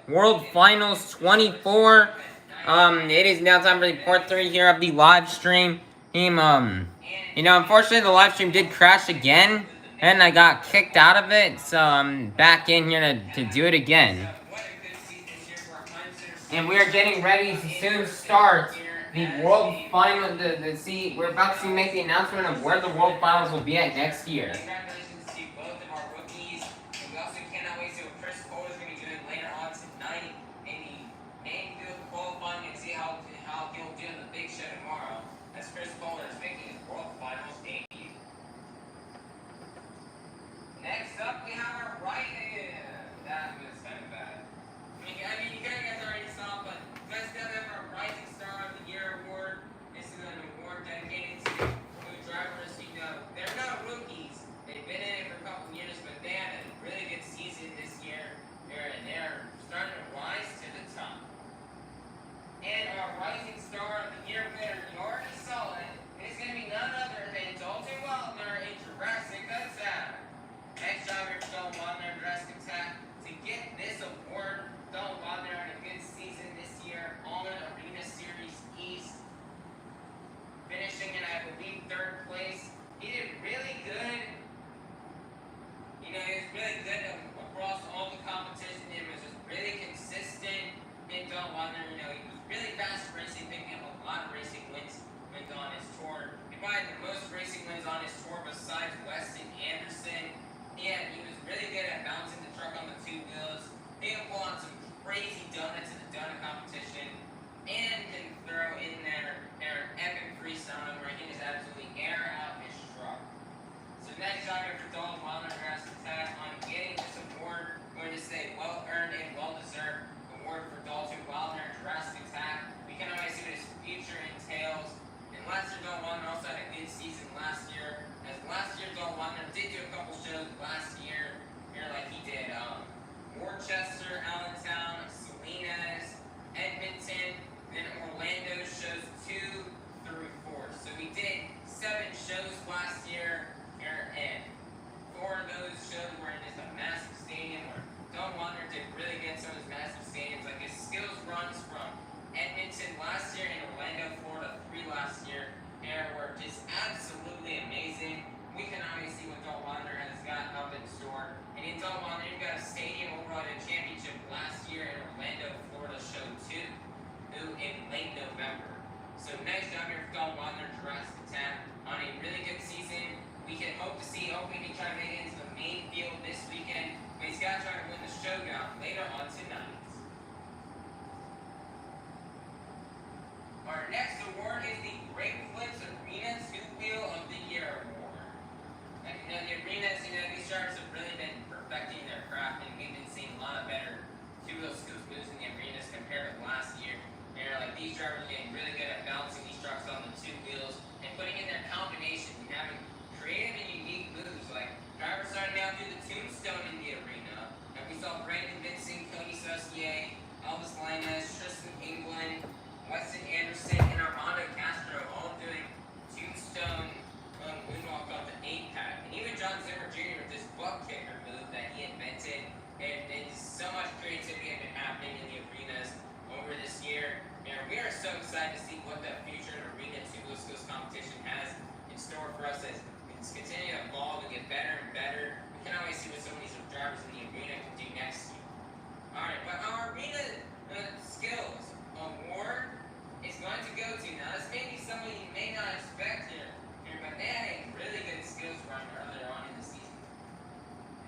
World Finals 24. It is now time for the part 3 here of the live stream. Unfortunately the live stream did crash again, and I got kicked out of it, so I'm back in here to do it again. And we are getting ready to soon start the World Final. We're about to make the announcement of where the World Finals will be at next year. Next up, we have our writing. That was kind of bad. You guys already saw, but next up, we have our Rising Star of the Year award. This is an award dedicated to new drivers. They're not rookies. They've been in it for a couple years, but they had a really good season this year. They're starting to rise to the top. And our Rising Star of the Year winner, you already saw it. It's going to be none other than Dalton Wellner in Jurassic Attack. Next driver, Dalton Wellner, Jurassic Attack. To get this award, Dalton Wellner had a good season this year on Arena Series East, finishing in, I believe, 3rd place. He did really good. He was really good across all the competition. He was just really consistent. And Dalton Wellner, he was really fast racing, picking up a lot of racing wins on his tour. He probably had the most racing wins on his tour besides Weston Anderson. Yeah, he was really good at bouncing the truck on the 2 wheels. He can pull on some crazy donuts in the donut competition, and can throw in their epic freestyle where he can just absolutely air out his truck. So next driver for Dalton Wellner, Jurassic Attack, on getting this award, I'm going to say well-earned and well-deserved award for Dalton Wellner, Jurassic Attack. We can always see what his future entails. And last year, Dalton Wellner also had a good season last year. As last year, Dalton Wellner did do a couple shows last year, like he did Worcester, Allentown, Salinas, Edmonton, then Orlando shows 2 through 4. So we did 7 shows last year, and 4 of those shows were in just a massive stadium where Dalton Wellner did really good in some of his massive stadiums. Like his skills runs from Edmonton last year and Orlando, Florida 3 last year, were just absolutely amazing. We can always see what Dalton Wellner has got up in store. And in Dalton Wellner, you've got a stadium overall championship last year in Orlando, Florida, show 2, in late November. So next up here for Dalton Wellner, Jurassic Attack, on a really good season. We can hopefully he can try to make it into the main field this weekend, but he's got to try to win the showdown later on tonight. Our next award is the Great Flips Arena 2-Wheel of the Year award. The arenas, these drivers have really been perfecting their craft, and we've been seeing a lot of better 2-wheel skills moves in the arenas compared to last year. These drivers are getting really good at balancing these trucks on the 2 wheels and putting in their combinations and having creative and unique moves. Like drivers starting out through the tombstone in the arena. And we saw Brandon Vincent, Cody Saucier, Elvis Linus, Tristan England, Weston Anderson, and Armando Castro all doing tombstone moonwalk off the 8-pack. And even John Zimmer Jr. with this butt kicker move that he invented. And so much creativity has been happening in the arenas over this year. We are so excited to see what the future of arena 2-wheel skills competition has in store for us as we continue to evolve and get better and better. We can always see what some of these drivers in the arena can do next year. Alright, but our arena skills award is going to go to, now this may be somebody you may not expect here, but they had a really good skills run earlier on in the season.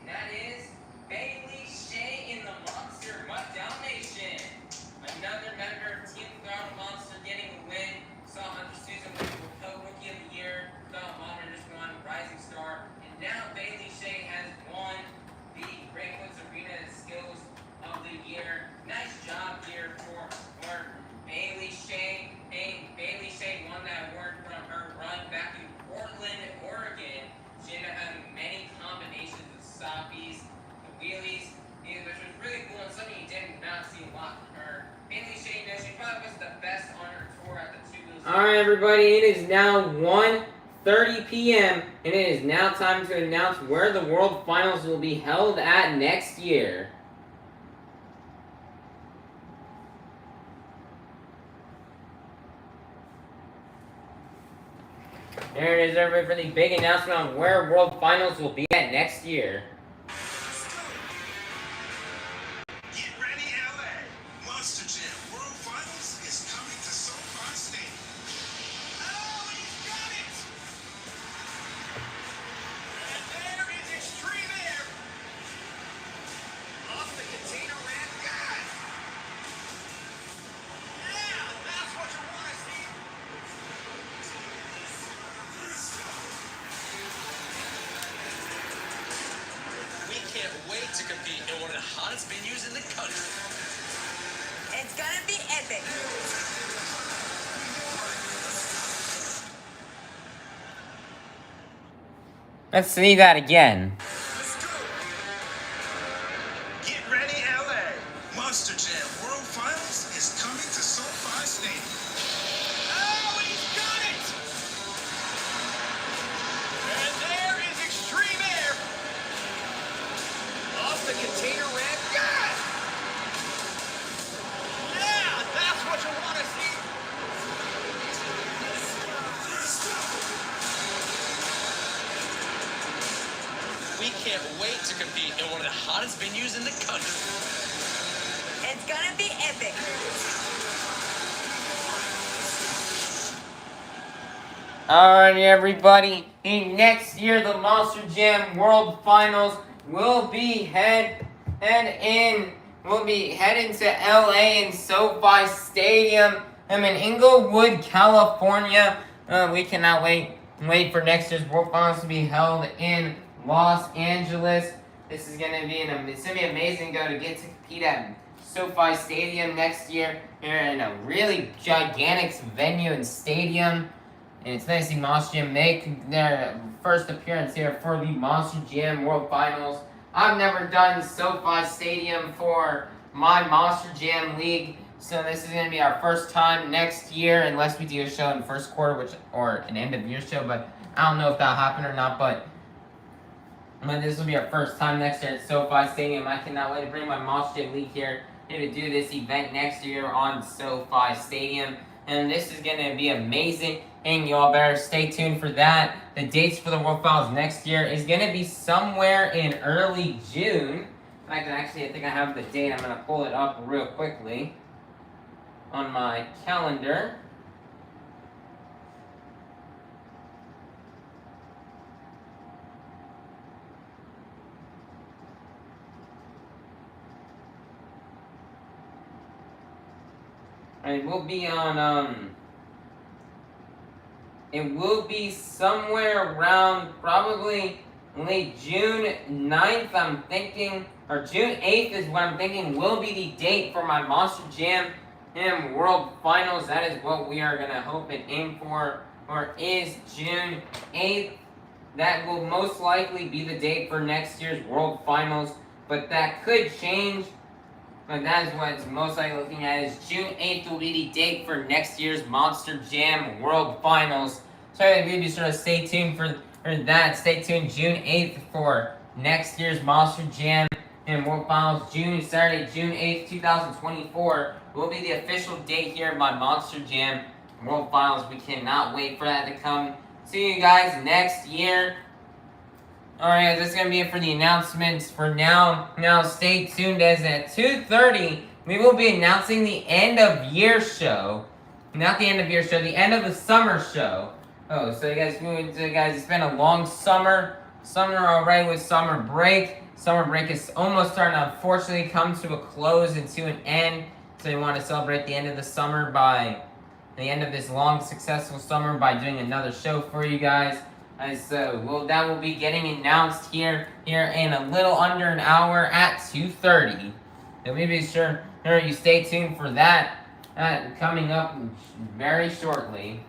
And that is Bailey Shea in the Monster Mutt Dalmatian. Another member of Team Throttle Monster getting a win. Saw Hunter Susan win for Co-Rookie of the Year. Dalton Wellner just won Rising Star. And now Bailey Shea has won the Great Woods Arena Skills of the Year. Nice job here for Bailey Shea. Bailey Shea won that award from her run back in Portland, Oregon. She ended up having many combinations of stoppies, the wheelies, which was really cool and something you did not see a lot from her. Bailey Shea, she probably was the best on her tour at the 2 wheels. Alright, everybody, it is now 1:30 p.m. and it is now time to announce where the World Finals will be held at next year. There it is, everybody, for the big announcement on where World Finals will be at next year. Get ready, LA! Monster Jam World Finals is coming to SoFi Stadium. Oh, he's got it! And there is Extreme Air. Off the container ramp. God! Yeah, that's what you want to see. We can't wait to compete in one of the hottest venues in the country. It's gonna be epic. Let's see that again. Let's go! Get ready, LA! Monster Jam World Finals is coming to SoFi Stadium. Oh, he's got it! And there is Extreme Air. Off the container ramp. God! Yeah, that's what you want to see. We can't wait to compete in one of the hottest venues in the country. It's gonna be epic. Alrighty, everybody. Next year, the Monster Jam World Finals will be heading to LA in SoFi Stadium. I'm in Inglewood, California. We cannot wait for next year's World Finals to be held in Los Angeles. This is gonna be amazing to get to compete at SoFi Stadium next year. Here in a really gigantic venue and stadium. And it's nice to see Monster Jam make their first appearance here for the Monster Jam World Finals. I've never done SoFi Stadium for my Monster Jam League, so this is going to be our first time next year, unless we do a show in the first quarter, or an end of year show, but I don't know if that'll happen or not, but this will be our first time next year at SoFi Stadium. I cannot wait to bring my Monster Jam League here to do this event next year on SoFi Stadium. And this is going to be amazing, and y'all better stay tuned for that. The dates for the World Finals next year is going to be somewhere in early June. I think I have the date. I'm going to pull it up real quickly on my calendar. It will be on, it will be somewhere around probably late June 9th, I'm thinking, or June 8th is what I'm thinking will be the date for my Monster Jam World Finals. That is what we are going to hope and aim for, or is June 8th. That will most likely be the date for next year's World Finals, but that could change. But that is what it's most likely looking at, is June 8th will be the date for next year's Monster Jam World Finals. So be sure to stay tuned for that. Stay tuned June 8th for next year's Monster Jam World Finals. Saturday, June 8th, 2024 will be the official date here of my Monster Jam World Finals. We cannot wait for that to come to you guys next year. Alright, this is going to be it for the announcements for now. Now, stay tuned, as at 2:30, we will be announcing the end of year show. Not the end of year show, the end of the summer show. Oh, so you guys, it's been a long summer. Summer already with summer break. Summer break is almost starting to unfortunately come to a close and to an end. So we want to celebrate the end of the summer by the end of this long, successful summer by doing another show for you guys. So that will be getting announced here in a little under an hour at 2:30. So we be sure you stay tuned for that coming up very shortly.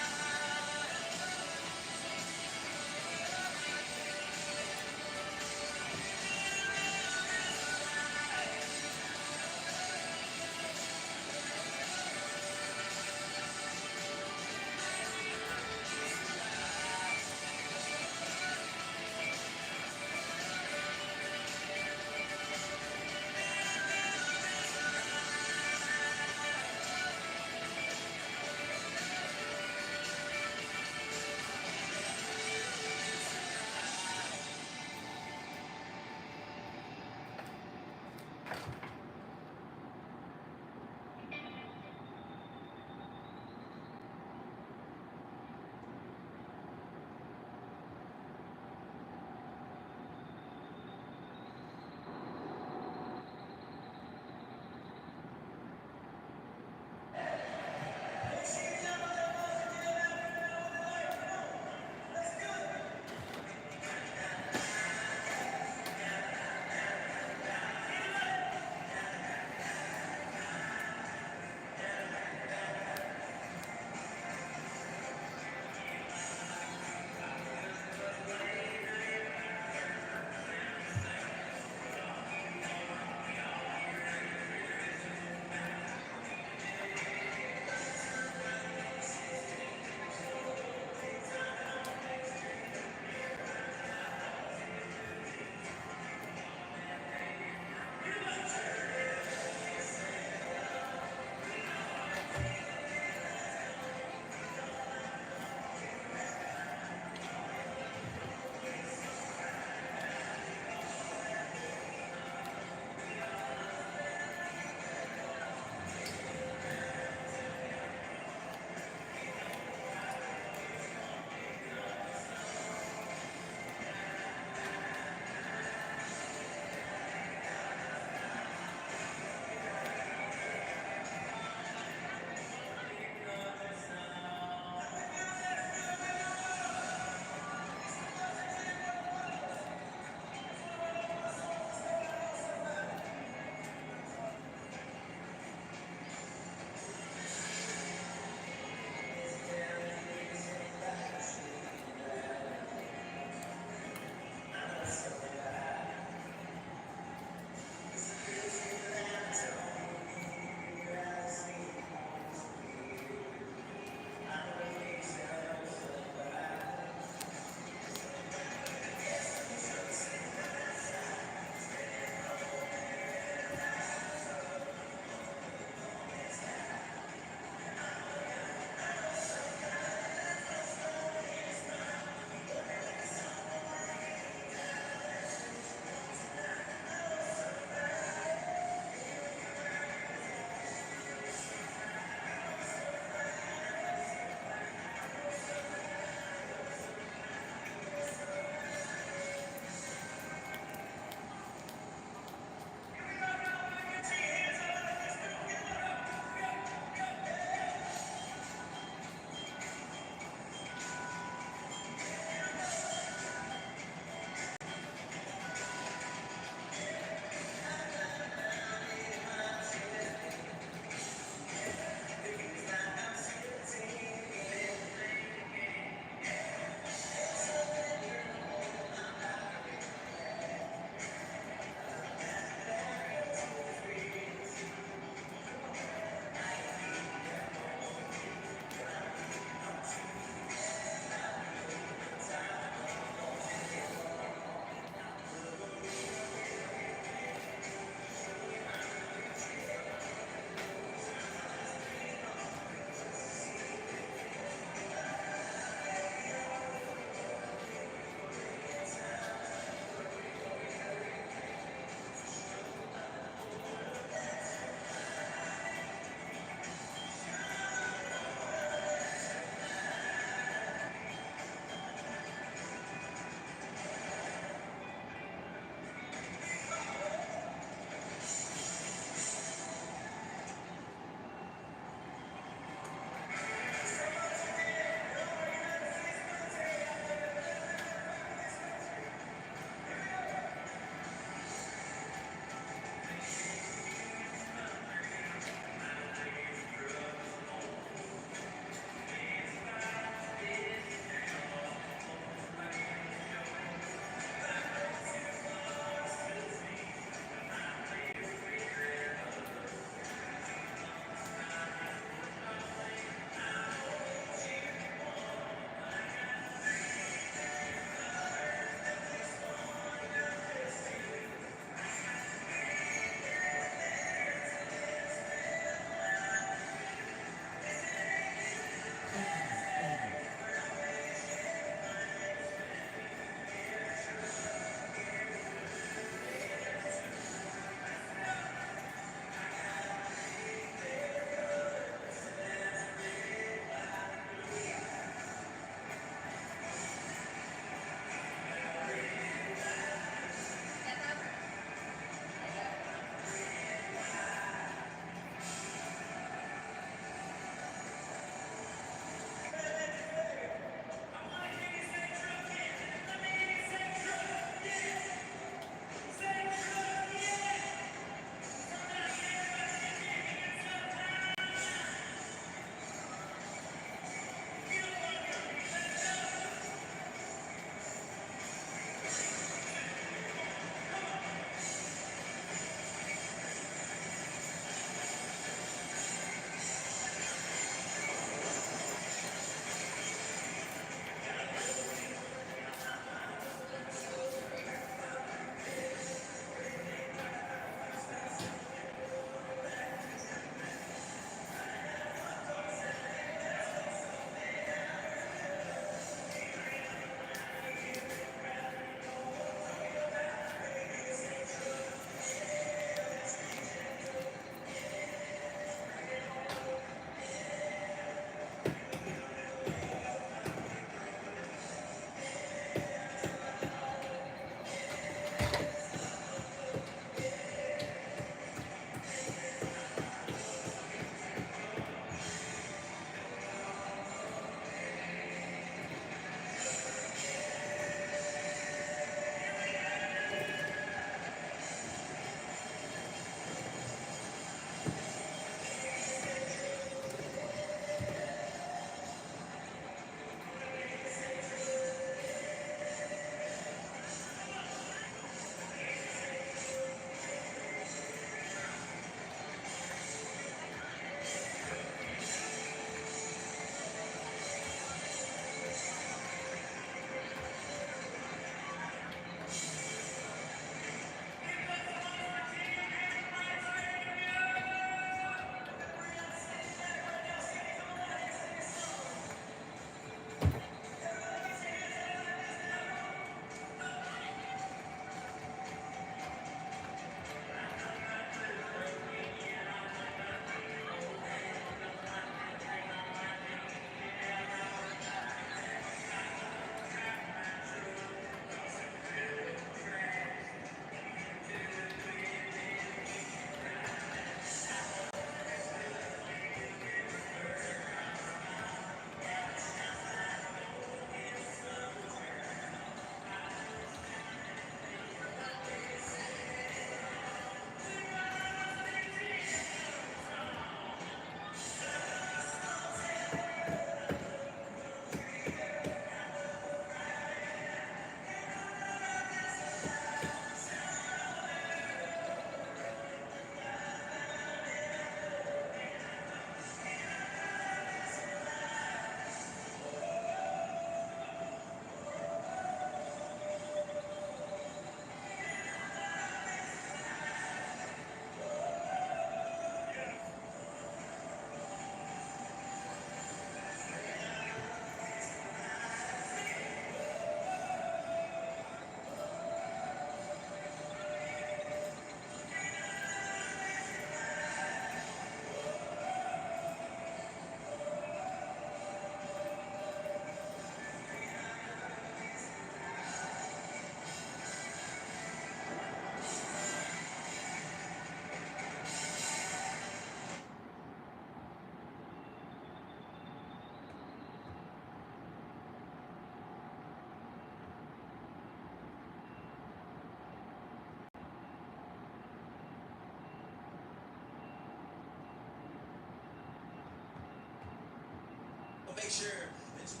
make sure that you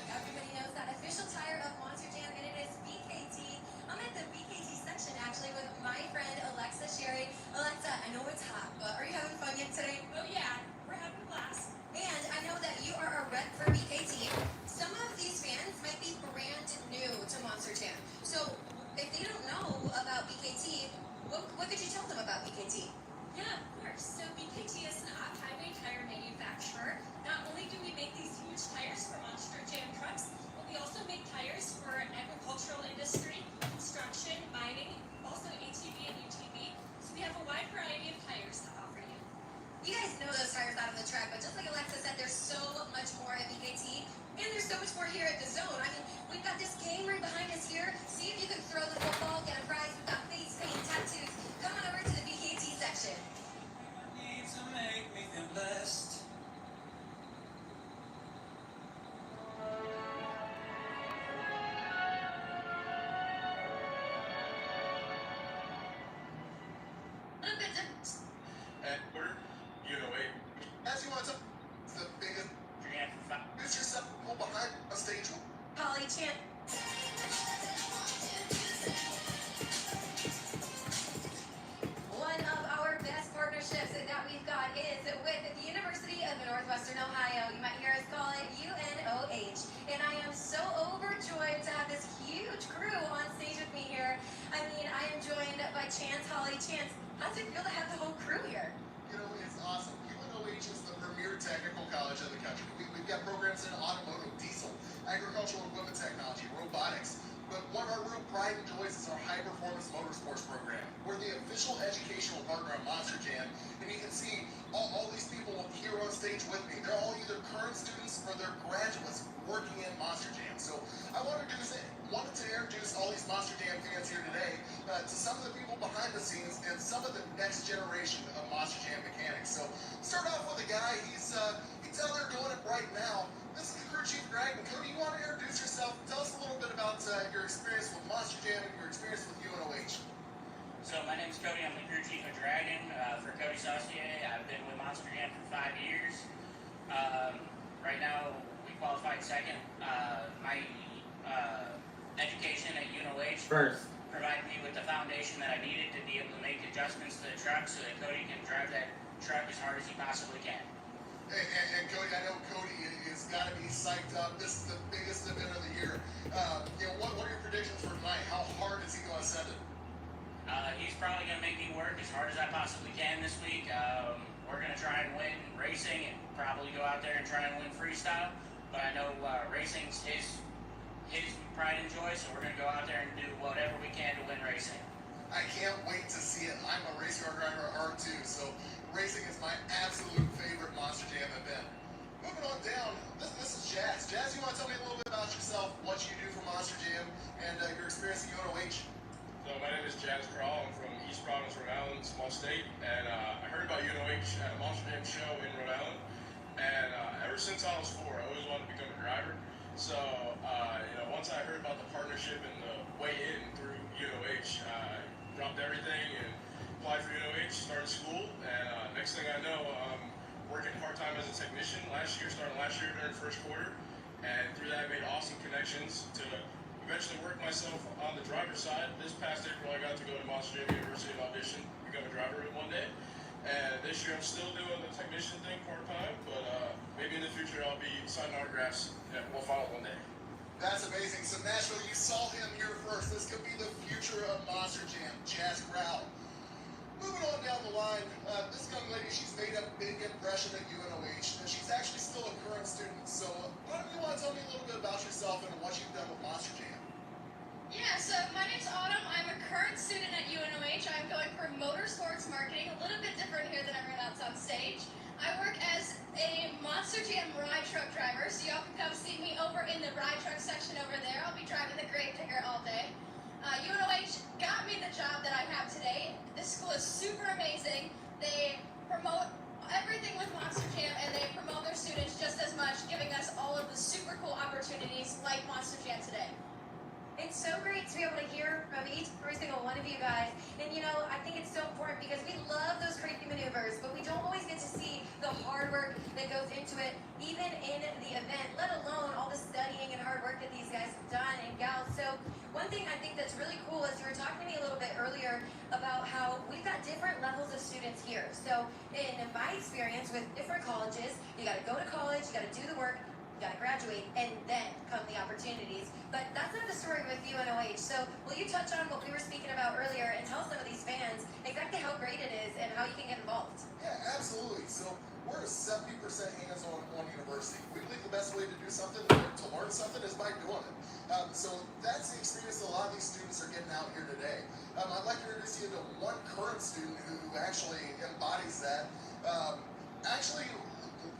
Everybody knows that official tire of Monster Jam, and it is BKT. I'm at the BKT section actually with my friend Alexa Sherry. Alexa, I know it's hot, but are you having fun yet today? Oh yeah, we're having a blast. And I know that you are a rep for BKT. Some of these fans might be brand new to Monster Jam. So if they don't know about BKT, what could you tell them about BKT? Yeah, of course. So BKT is an off-highway tire manufacturer. Not only do we make these huge tires for Monster Jam trucks, but we also make tires for agricultural industry, construction, mining, also ATV and UTV. So we have a wide variety of tires to offer you. You guys know those tires out on the track, but just like Alexa said, there's so much more at BKT, and there's so much more here at the Zone. I mean, we've got this game right behind us here. See if you can throw the football, get a prize. We've got face paint, tattoos. Come on over to the BKT section. need to make me feel blessed. A little bit different. Headquarter, UNOA. As you want to, the biggest is yourself go behind a stage. Holly Chan. One of our best partnerships that we've got is with the University of Northwestern Ohio. You might hear us call it UNOH. And I am so overjoyed to have this huge crew on stage with me here. I mean, I am joined by Chance, Holly. Chance, how's it feel to have the whole crew here? You know, it's awesome. UNOH is the premier technical college of the country. We've got programs in automotive, diesel, agricultural equipment technology, robotics. But one of our real pride and joys is our high-performance motorsports program. We're the official educational partner of Monster Jam, and you can see all these people here on stage with me. They're all either current students or they're graduates working in Monster Jam. So I wanted to introduce all these Monster Jam fans here today to some of the people behind the scenes and some of the next generation of Monster Jam mechanics. So start off with a guy, he's out there doing it right now. This is the crew chief, Greg. And Cody, you want to introduce yourself? Tell us a little bit about your experience with Monster Jam and your experience with UNOH. So my name's Cody. I'm the crew chief of Dragon for Cody Saucier. I've been with Monster Jam for 5 years. Right now, we qualified second. My education at UNOH First. provided me with the foundation that I needed to be able to make adjustments to the truck so that Cody can drive that truck as hard as he possibly can. And Cody, I know Cody is got to be psyched up. This is the biggest event of the year. What are your predictions for tonight? How hard is he going to send it? He's probably going to make me work as hard as I possibly can this week. We're going to try and win racing and probably go out there and try and win freestyle. But I know racing's his pride and joy, so we're going to go out there and do whatever we can to win racing. I can't wait to see it. I'm a race car driver at heart too, so racing is my absolute favorite Monster Jam event. Moving on down, this is Jazz. Jazz, you want to tell me a little bit about yourself, what you do for Monster Jam, and your experience at UNOH? So my name is Jazz Crawl. I'm from East Providence, Rhode Island, small state. And I heard about UNOH at a Monster Jam show in Rhode Island. And ever since I was 4, I always wanted to become a driver. So, once I heard about the partnership and the way in through UNOH, I dropped everything and applied for UNOH, started school, and next thing I know, I'm working part-time as a technician starting last year during the first quarter, and through that I made awesome connections to eventually work myself on the driver's side. This past April I got to go to Monster Jam University and audition, become a driver one day, and this year I'm still doing the technician thing part-time, but maybe in the future I'll be signing autographs and we'll follow one day. That's amazing. So Nashville, you saw him here first. This could be the future of Monster Jam, Jazz Crowd. Moving on down the line, this young lady, she's made a big impression at UNOH, and she's actually still a current student. So why don't you want to tell me a little bit about yourself and what you've done with Monster Jam? Yeah, so my name's Autumn. I'm a current student at UNOH. I'm going for motorsports marketing, a little bit different here than everyone else on stage. I work as a Monster Jam ride truck driver, so y'all can come see me over in the ride truck section over there. I'll be driving the grave digger all day. UNOH got me the job that I have today. This school is super amazing. They promote everything with Monster Jam, and they promote their students just as much, giving us all of the super cool opportunities like Monster Jam today. It's so great to be able to hear from every single one of you guys. And you know, I think it's so important because we love those crazy maneuvers, but we don't always get to see the hard work that goes into it, even in the event, let alone all the studying and hard work that these guys have done and gals. So one thing I think that's really cool is you were talking to me a little bit earlier about how we've got different levels of students here. So in my experience with different colleges, you got to go to college, you got to do the work, you got to graduate, and then come the opportunities. But that's not the story with UNOH. So will you touch on what we were speaking about earlier and tell some of these fans exactly how great it is and how you can get involved? Yeah, absolutely. So we're a 70% hands-on university. We believe the best way to do something, to learn something, is by doing it. So that's the experience that a lot of these students are getting out here today. I'd like to introduce you to one current student who actually embodies that. Actually,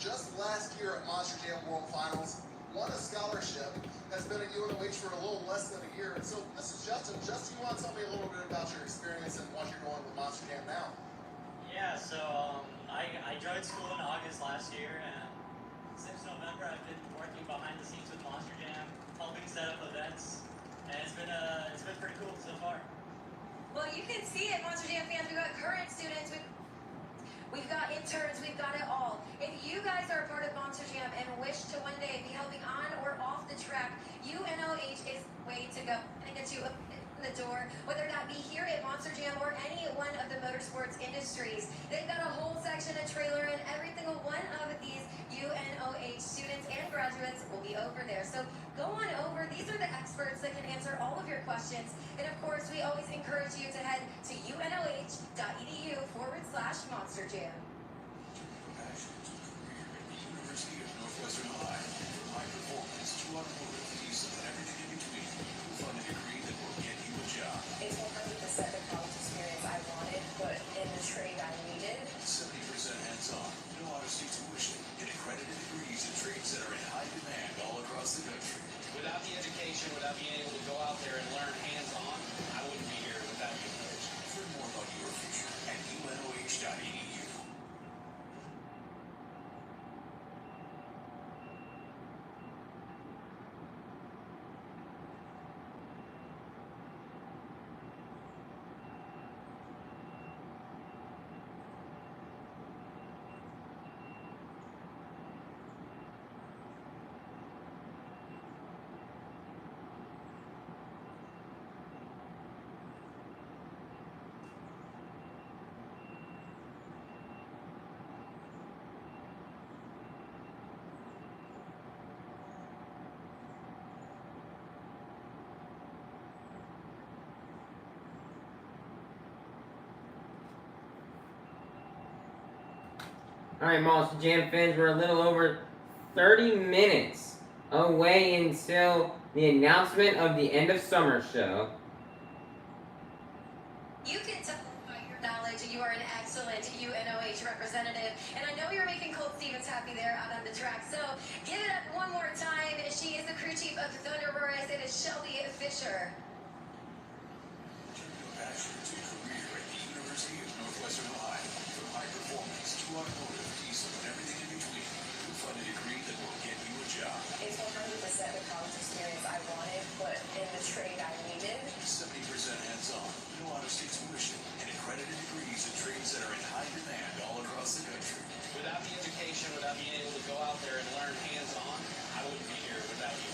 just last year at Monster Jam World Finals, won a scholarship, has been at UNOH for a little less than a year. And so this is Justin. Justin, you want to tell me a little bit about your experience and what you're doing with Monster Jam now? Yeah, so I joined school in August last year, and since November I've been working behind the scenes with Monster Jam, helping set up events, and it's been pretty cool so far. Well, you can see it, Monster Jam fans. We've got current students, we've got interns, we've got it all. If you guys are a part of Monster Jam and wish to one day be helping on or off the track, UNOH is the way to go and get you in the door, whether that be here at Monster Jam or any one of the motorsports industries. They've got a whole section, a trailer, and every single one of these UNOH students and graduates will be over there. So go on over. These are the experts that can answer all of your questions. And of course, we always encourage you to head to unoh.edu/Monster Jam. University of Northwestern Ohio. From high performance to automotive, diesel, and everything in between. We'll find a degree that will get you a job. It's 100% the college experience I wanted, but in the trade I needed. 70% hands-on, no out-of-state tuition, and accredited degrees in trades that are in high demand all across the country. Without the education, without being able to go out there and learn hands-on, I wouldn't be here without you. Learn more about your future at unoh.edu. Alright, Monster Jam fans, we're a little over 30 minutes away until the announcement of the end of summer show. You can tell by your knowledge you are an excellent UNOH representative. And I know you're making Colt Stevens happy there out on the track. So give it up one more time. She is the crew chief of Thunderburst. It is Shelby Fisher. Turn your passion to a career at the University of Northwestern Ohio. From high performance to automotive, diesel, and everything in between. You'll find a degree that will get you a job. It's 100% the college experience I wanted, but in the trade I needed. 70% hands-on, no out-of-state tuition, and accredited degrees in trades that are in high demand all across the country. Without the education, without being able to go out there and learn hands-on, I wouldn't be here without you.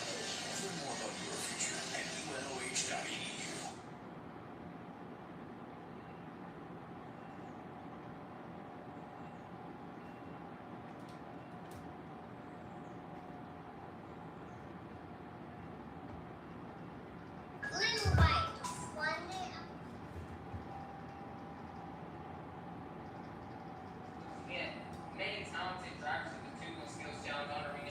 Learn more about your future at unoh.edu. We had many talented drivers with the two-wheel skills challenge honoring a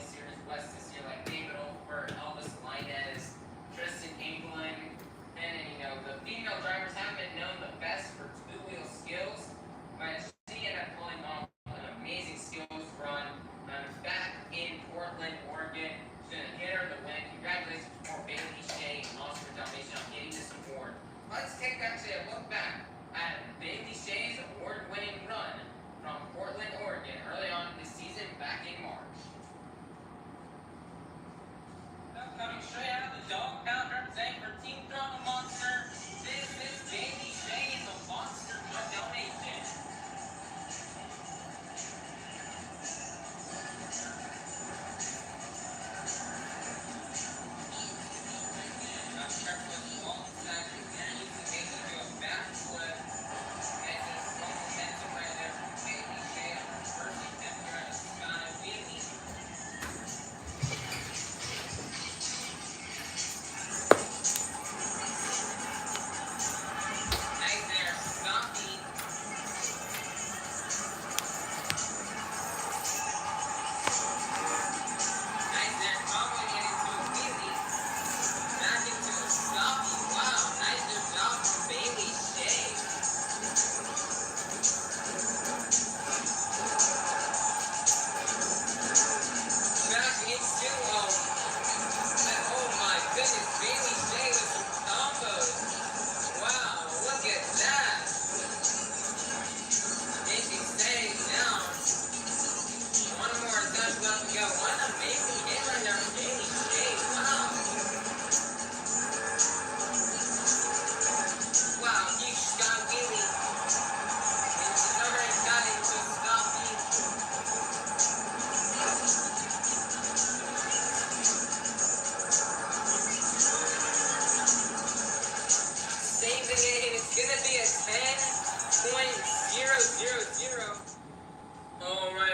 Alright,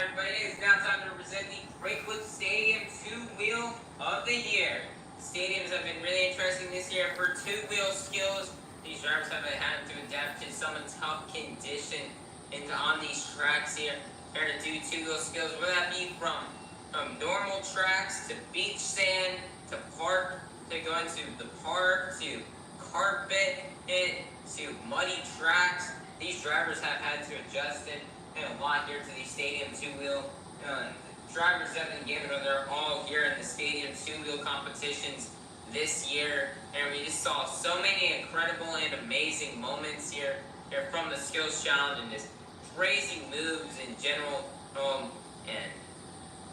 everybody, it's now time to present the Breakout Stadium two-wheel of the year. Stadiums have been really interesting this year for two-wheel skills. These drivers have had to adapt to some tough condition on these tracks here. They're to do two-wheel skills, whether that be from normal tracks to beach sand to park, to go into the park, to carpet it, to muddy tracks. These drivers have had to adjust it a lot here to the stadium two-wheel. Drivers have been given their all here in the stadium two-wheel competitions this year, and we just saw so many incredible and amazing moments here from the skills challenge and just crazy moves in general. And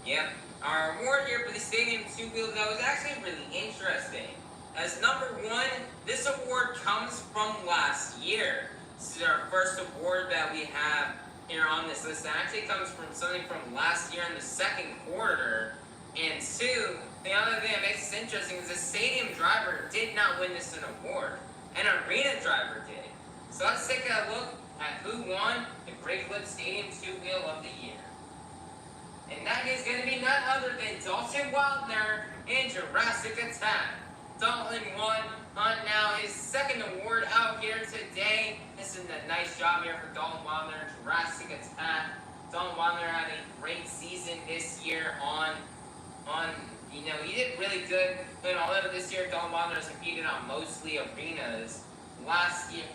yep, our award here for the stadium two-wheel that was actually really interesting. As number one, this award comes from last year. This is our first award that we have here on this list. It actually comes from something from last year in the second quarter. And two, the other thing that makes this interesting is the stadium driver did not win this an award. An arena driver did. So let's take a look at who won the Breakout Stadium two-wheel of the year. And that is going to be none other than Dalton Wildner in Jurassic Attack. Dalton won on now his second award out here today. This is a nice job here for Dalton Wildner in Jurassic Attack. Dalton Wildner had a great season this year he did really good. Although this year Dalton Wildner has competed on mostly arenas. Last year,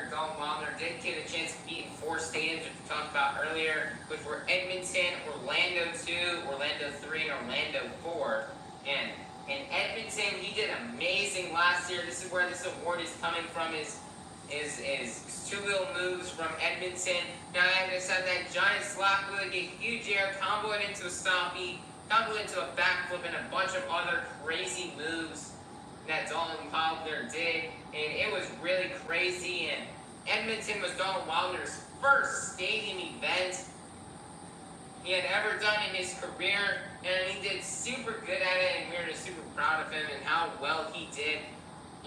Dalton Wildner did get a chance to compete in 4 stadiums, which we talked about earlier, which were Edmonton, Orlando 2, Orlando 3, and Orlando 4. And in Edmonton, he did amazing last year. This is where this award is coming from, is two-wheel moves from Edmonton. Now I just had that giant slap hook, a huge air, comboed into a stompy, comboed into a backflip, and a bunch of other crazy moves that Dalton Wildner did. And it was really crazy. And Edmonton was Dalton Wildner's first stadium event he had ever done in his career, and he did super good at it, and we were just super proud of him and how well he did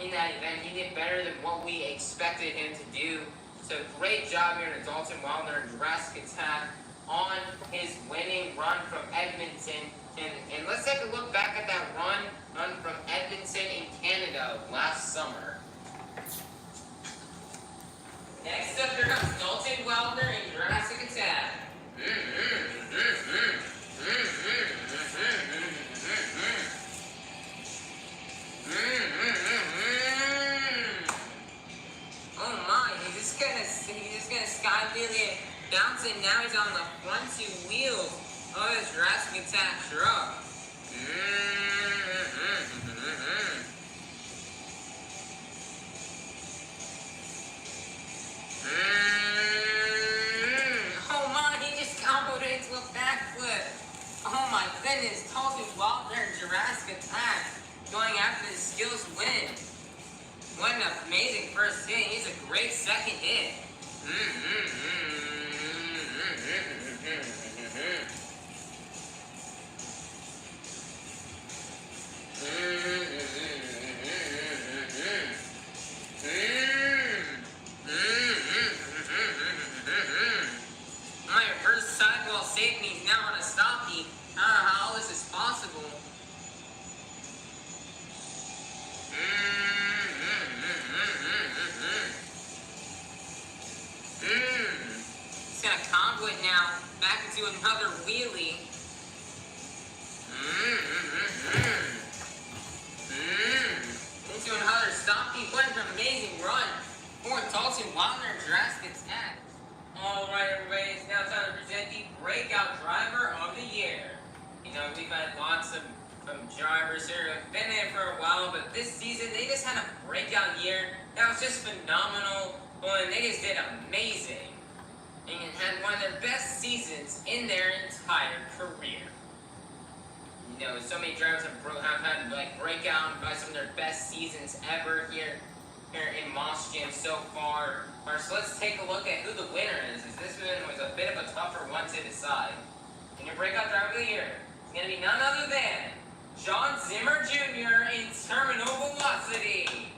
in that event. He did better than what we expected him to do. So great job here to Dalton Wildner in Jurassic Attack on his winning run from Edmonton. And let's take a look back at that run from Edmonton in Canada last summer. Next up, here comes Dalton Wildner in Jurassic Attack. Oh my, he's just gonna sky wheel it, bouncing. Now he's on the front 2 wheels of his Jurassic Attack truck. Oh my, he just comboed it into a backflip. Oh my goodness, Dalton Wildner in Jurassic Attack going after the skills win. What an amazing first hit. He's a great second hit. My reverse sidewall saved me. He's now on a stoppie. I don't know how all this is possible. He's gonna combo it now. Back into another wheelie. Into another stoppie. What an amazing run for Dalton Wildner in Jurassic Attack. Alright, everybody, it's now time to present the Breakout Driver of the Year. We've had lots of drivers here who have been in it for a while, but this season they just had a breakout year that was just phenomenal. And they just did amazing and had one of their best seasons in their entire career. So many drivers have had breakout by some of their best seasons ever here in Moss Jam so far. So let's take a look at who the winner is. This one was a bit of a tougher one to decide. And your Breakout Driver of the Year is going to be none other than John Zimmer Jr. in Terminal Velocity.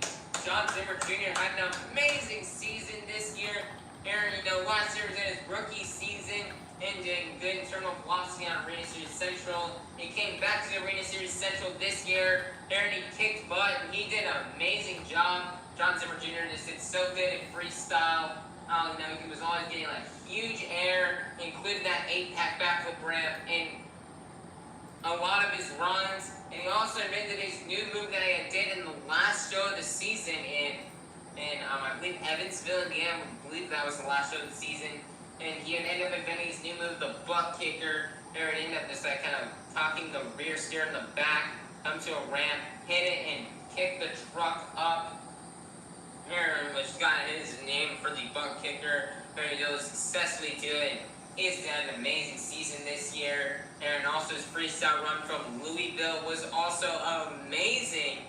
John Zimmer Jr. had an amazing season this year Aaron, last year was in his rookie season and doing good internal velocity on Arena Series Central. He came back to the Arena Series Central this year. Aaron, he kicked butt and he did an amazing job. John Zimmer Jr. just did so good at freestyle. He was always getting like huge air, including that 8-pack backflip ramp and a lot of his runs. And he also invented his new move that he did in the last show of the season in I believe Evansville, Indiana. I believe that was the last show of the season. And he ended up inventing his new move, the butt kicker. There it ended up just like kind of cocking the rear steer in the back, come to a ramp, hit it, and kick the truck up. Aaron, which got his name for the butt kicker. Aaron goes successfully to it. He's had an amazing season this year. Aaron also his freestyle run from Louisville was also amazing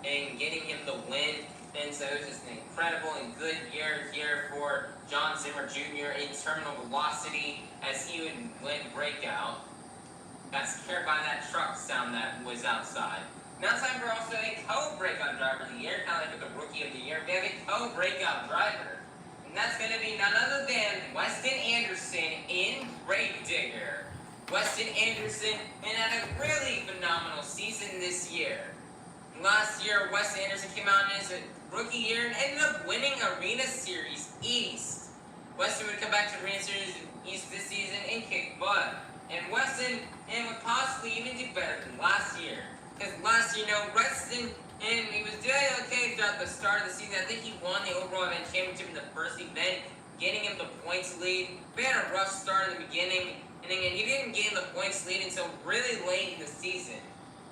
in getting him the win. And so it was just an incredible and good year here for John Zimmer Jr. in terminal velocity as he would win Breakout. Got scared by that truck sound that was outside. Now it's time for also a co-breakout driver of the year, kind of like with the rookie of the year. We have a co-breakout driver. And that's going to be none other than Weston Anderson in Gravedigger. Weston Anderson had a really phenomenal season this year. Last year, Weston Anderson came out in his rookie year and ended up winning Arena Series East. Weston would come back to Arena Series East this season and kick butt. And Weston would possibly even do better than last year. Because last year, Weston, and he was doing okay throughout the start of the season. I think he won the overall event championship in the first event, getting him the points lead. We had a rough start in the beginning, and again, he didn't gain the points lead until really late in the season.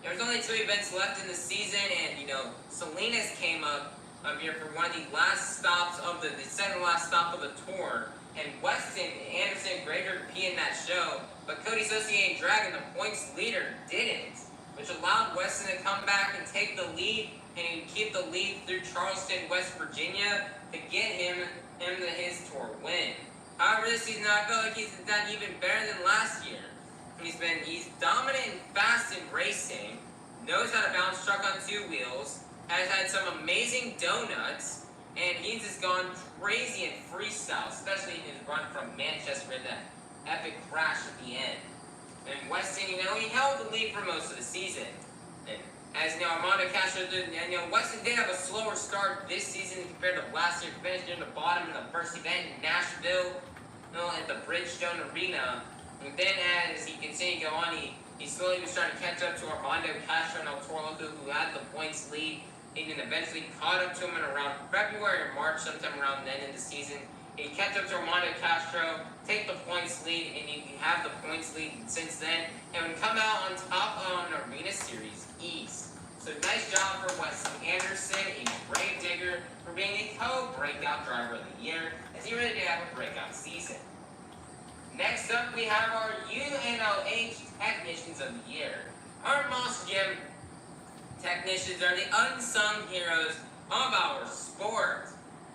There was only 2 events left in the season, and Salinas came up here for one of the last stops of the second last stop of the tour. And Weston, Anderson, and Graver compete in that show, but Cody Saucier and Dragon, the points leader, didn't, which allowed Weston to come back and take the lead and keep the lead through Charleston, West Virginia, to get him to his tour win. However, this season I feel like he's done even better than last year. He's dominant and fast in racing, knows how to bounce truck on 2 wheels, has had some amazing donuts, and he's just gone crazy in freestyle, especially in his run from Manchester with that epic crash at the end. And Weston, he held the lead for most of the season. And as Armando Castro did, Weston did have a slower start this season compared to last year. Finished near the bottom in the first event in Nashville, at the Bridgestone Arena. And then as he continued to go on, he slowly was trying to catch up to Armando Castro and El Toro, who had the points lead. He then eventually caught up to him in around February or March, sometime around the end of the season. He kept up to Armando Castro, take the points lead, and he have the points lead since then, and would come out on top on Arena Series East. So nice job for Weston Anderson, a Gravedigger, for being a co-breakout driver of the year, as he really did have a breakout season. Next up, we have our UNOH Technicians of the Year. Our Monster Gym technicians are the unsung heroes of our sport.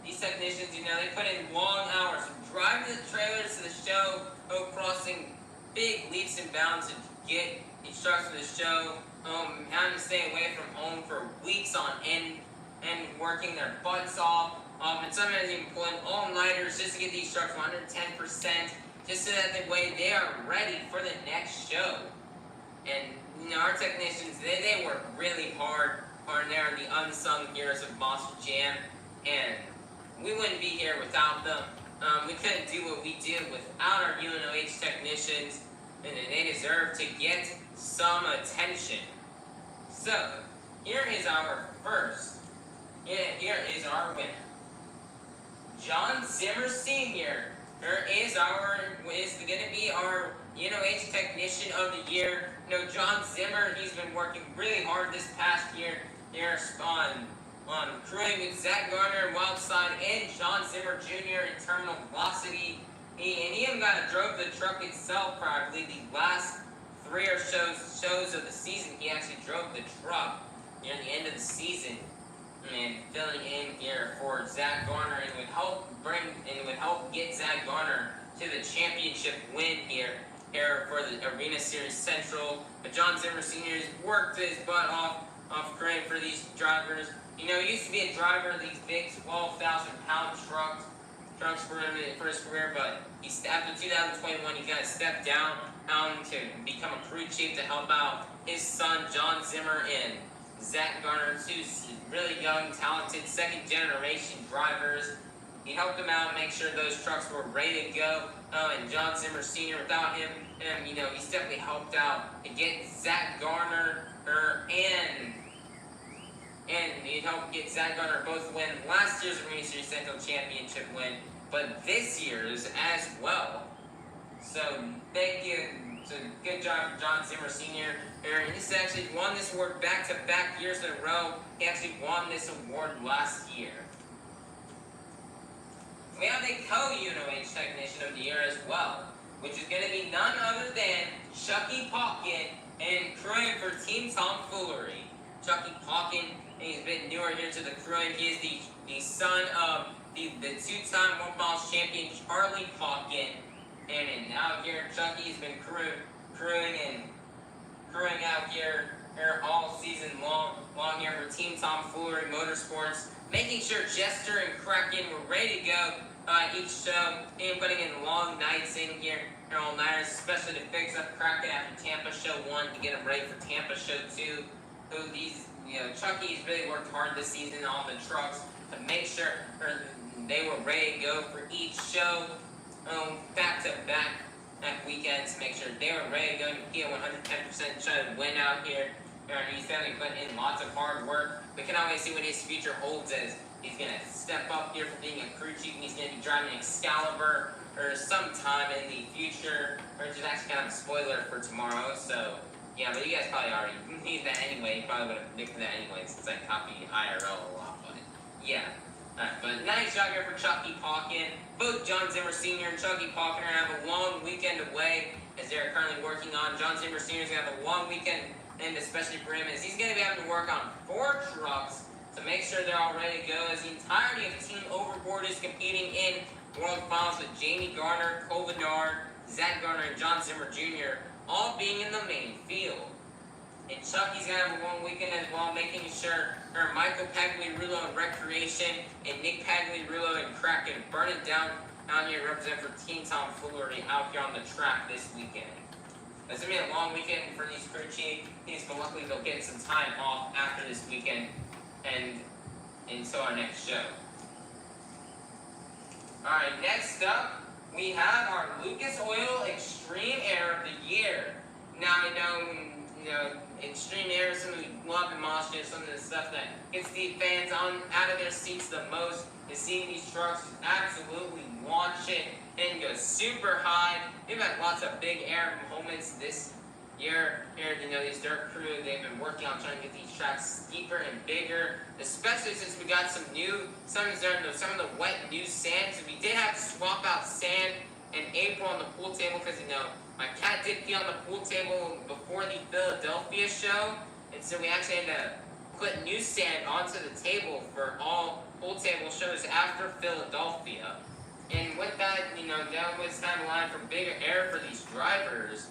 These technicians, they put in long hours driving the trailers to the show, crossing big leaps and bounds to get these trucks to the show, having to stay away from home for weeks on end, and working their butts off, and sometimes even pulling all-nighters just to get these trucks 110%, just so that the way they are ready for the next show. And our technicians, they work really hard, and they're the unsung heroes of Monster Jam, and we wouldn't be here without them. We couldn't do what we do without our UNOH technicians, and they deserve to get some attention. So, here is our here is our winner. John Zimmer Sr. is going to be our UNOH Technician of the Year. John Zimmer, he's been working really hard this past year on crewing with Zach Garner and Wildside and John Zimmer Jr. in terminal velocity. He even drove the truck itself for, I believe, the last 3 or shows of the season. He actually drove the truck near the end of the season, and filling in here for Zach Garner, and would help get Zach Garner to the championship win here for the Arena Series Central. But John Zimmer Sr. has worked his butt off crewing for these drivers. He used to be a driver of these big 12,000-pound trucks, trucks for him for his career, but after 2021, he kind of stepped down to become a crew chief to help out his son John Zimmer and Zach Garner, two really young, talented second-generation drivers. He helped them out, make sure those trucks were ready to go. And John Zimmer Sr., without him, he's definitely helped out to get Zach Garner and he helped get Zach Garner both win last year's Arena Series Central Championship win, but this year's as well. So thank you. So good job, John Zimmer Sr. And he's actually won this award back-to-back years in a row. He actually won this award last year. We have a co-UNOH Technician of the Year as well, which is going to be none other than Chucky Pocket and crewing for Team Tomfoolery. Chucky Pocket, he's a bit newer here to the crewing. He is the son of the two-time World Miles champion Charlie Pocket. And out here, Chucky's been crewing out here all season long here for Team Tomfoolery Motorsports, making sure Jester and Kraken were ready to go each show, and putting in long nights in here, all nighters, especially to fix up Kraken after Tampa Show 1 to get him ready for Tampa Show 2. Chucky's really worked hard this season on the trucks to make sure they were ready to go for each show, back-to-back weekends, to make sure they were ready to go. He had 110% try to win out here. He's definitely put in lots of hard work. We can always see what his future holds as he's going to step up here from being a crew chief, and he's going to be driving Excalibur sometime in the future, which is actually kind of a spoiler for tomorrow. So, yeah, but you guys probably already knew that anyway. You probably would have predicted that anyway since I copy IRL a lot, but yeah. But nice job here for Chucky Pocket. Both John Zimmer Sr. and Chucky Pocket are going to have a long weekend away as they're currently working on. John Zimmer Sr. is going to have a long weekend, and especially for him, as he's going to be having to work on 4 trucks to make sure they're all ready to go, as the entirety of Team Overboard is competing in World Finals with Jamie Garner, Cole Bedard, Zach Garner, and John Zimmer Jr. all being in the main field. And Chucky's going to have a long weekend as well, making sure Michael Pagliarulo in Recreation and Nick Pagliarulo in Kraken burn it down out here, represent for Team Tomfoolery out here on the track this weekend. It's going to be a long weekend for these crew chiefs, but luckily they'll get some time off after this weekend and until our next show. Alright, next up, we have our Lucas Oil Extreme Air of the Year. Now, I know, Extreme Air is something we love in Monster, some of the stuff that gets the fans out of their seats the most, is seeing these trucks absolutely launch it and go super high. They've had lots of big air moments this year. These dirt crew, they've been working on trying to get these tracks steeper and bigger, especially since we got some of the wet new sand. So we did have to swap out sand in April on the pool table because, my cat did pee on the pool table before the Philadelphia show, and so we actually had to put new sand onto the table for all pool table shows after Philadelphia. And with that, that was kind of a line for bigger air for these drivers,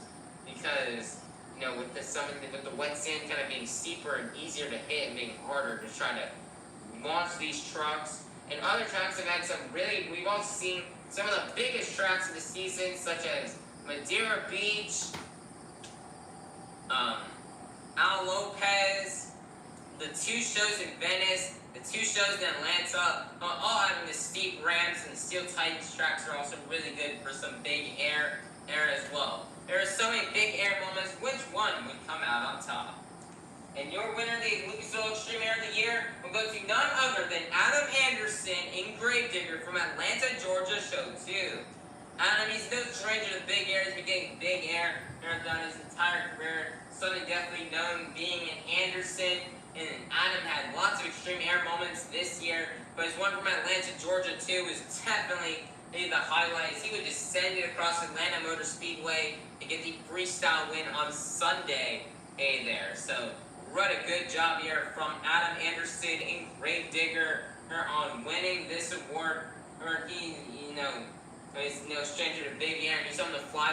because, with the wet sand kind of being steeper and easier to hit and being harder to try to launch these trucks. And other tracks have had we've all seen some of the biggest tracks of the season, such as Madeira Beach, Al Lopez, the 2 shows in Venice, the 2 shows in Atlanta, all having the steep ramps, and the Steel Titans tracks are also really good for some big air as well. There are so many big air moments. Which one would come out on top? And your winner of the Lucas Oil Extreme Air of the Year will go to none other than Adam Anderson in Gravedigger from Atlanta, Georgia, Show 2. Adam, he's no stranger to big air. He's been getting big air throughout his entire career. Something definitely known being an Anderson. And Adam had lots of extreme air moments this year. But his one from Atlanta, Georgia, too, was definitely the highlights. He would just send it across Atlanta Motor Speedway to get the freestyle win on Sunday there. So, what a good job here from Adam Anderson in Gravedigger on winning this award. He's no stranger to big air, and he's on to fly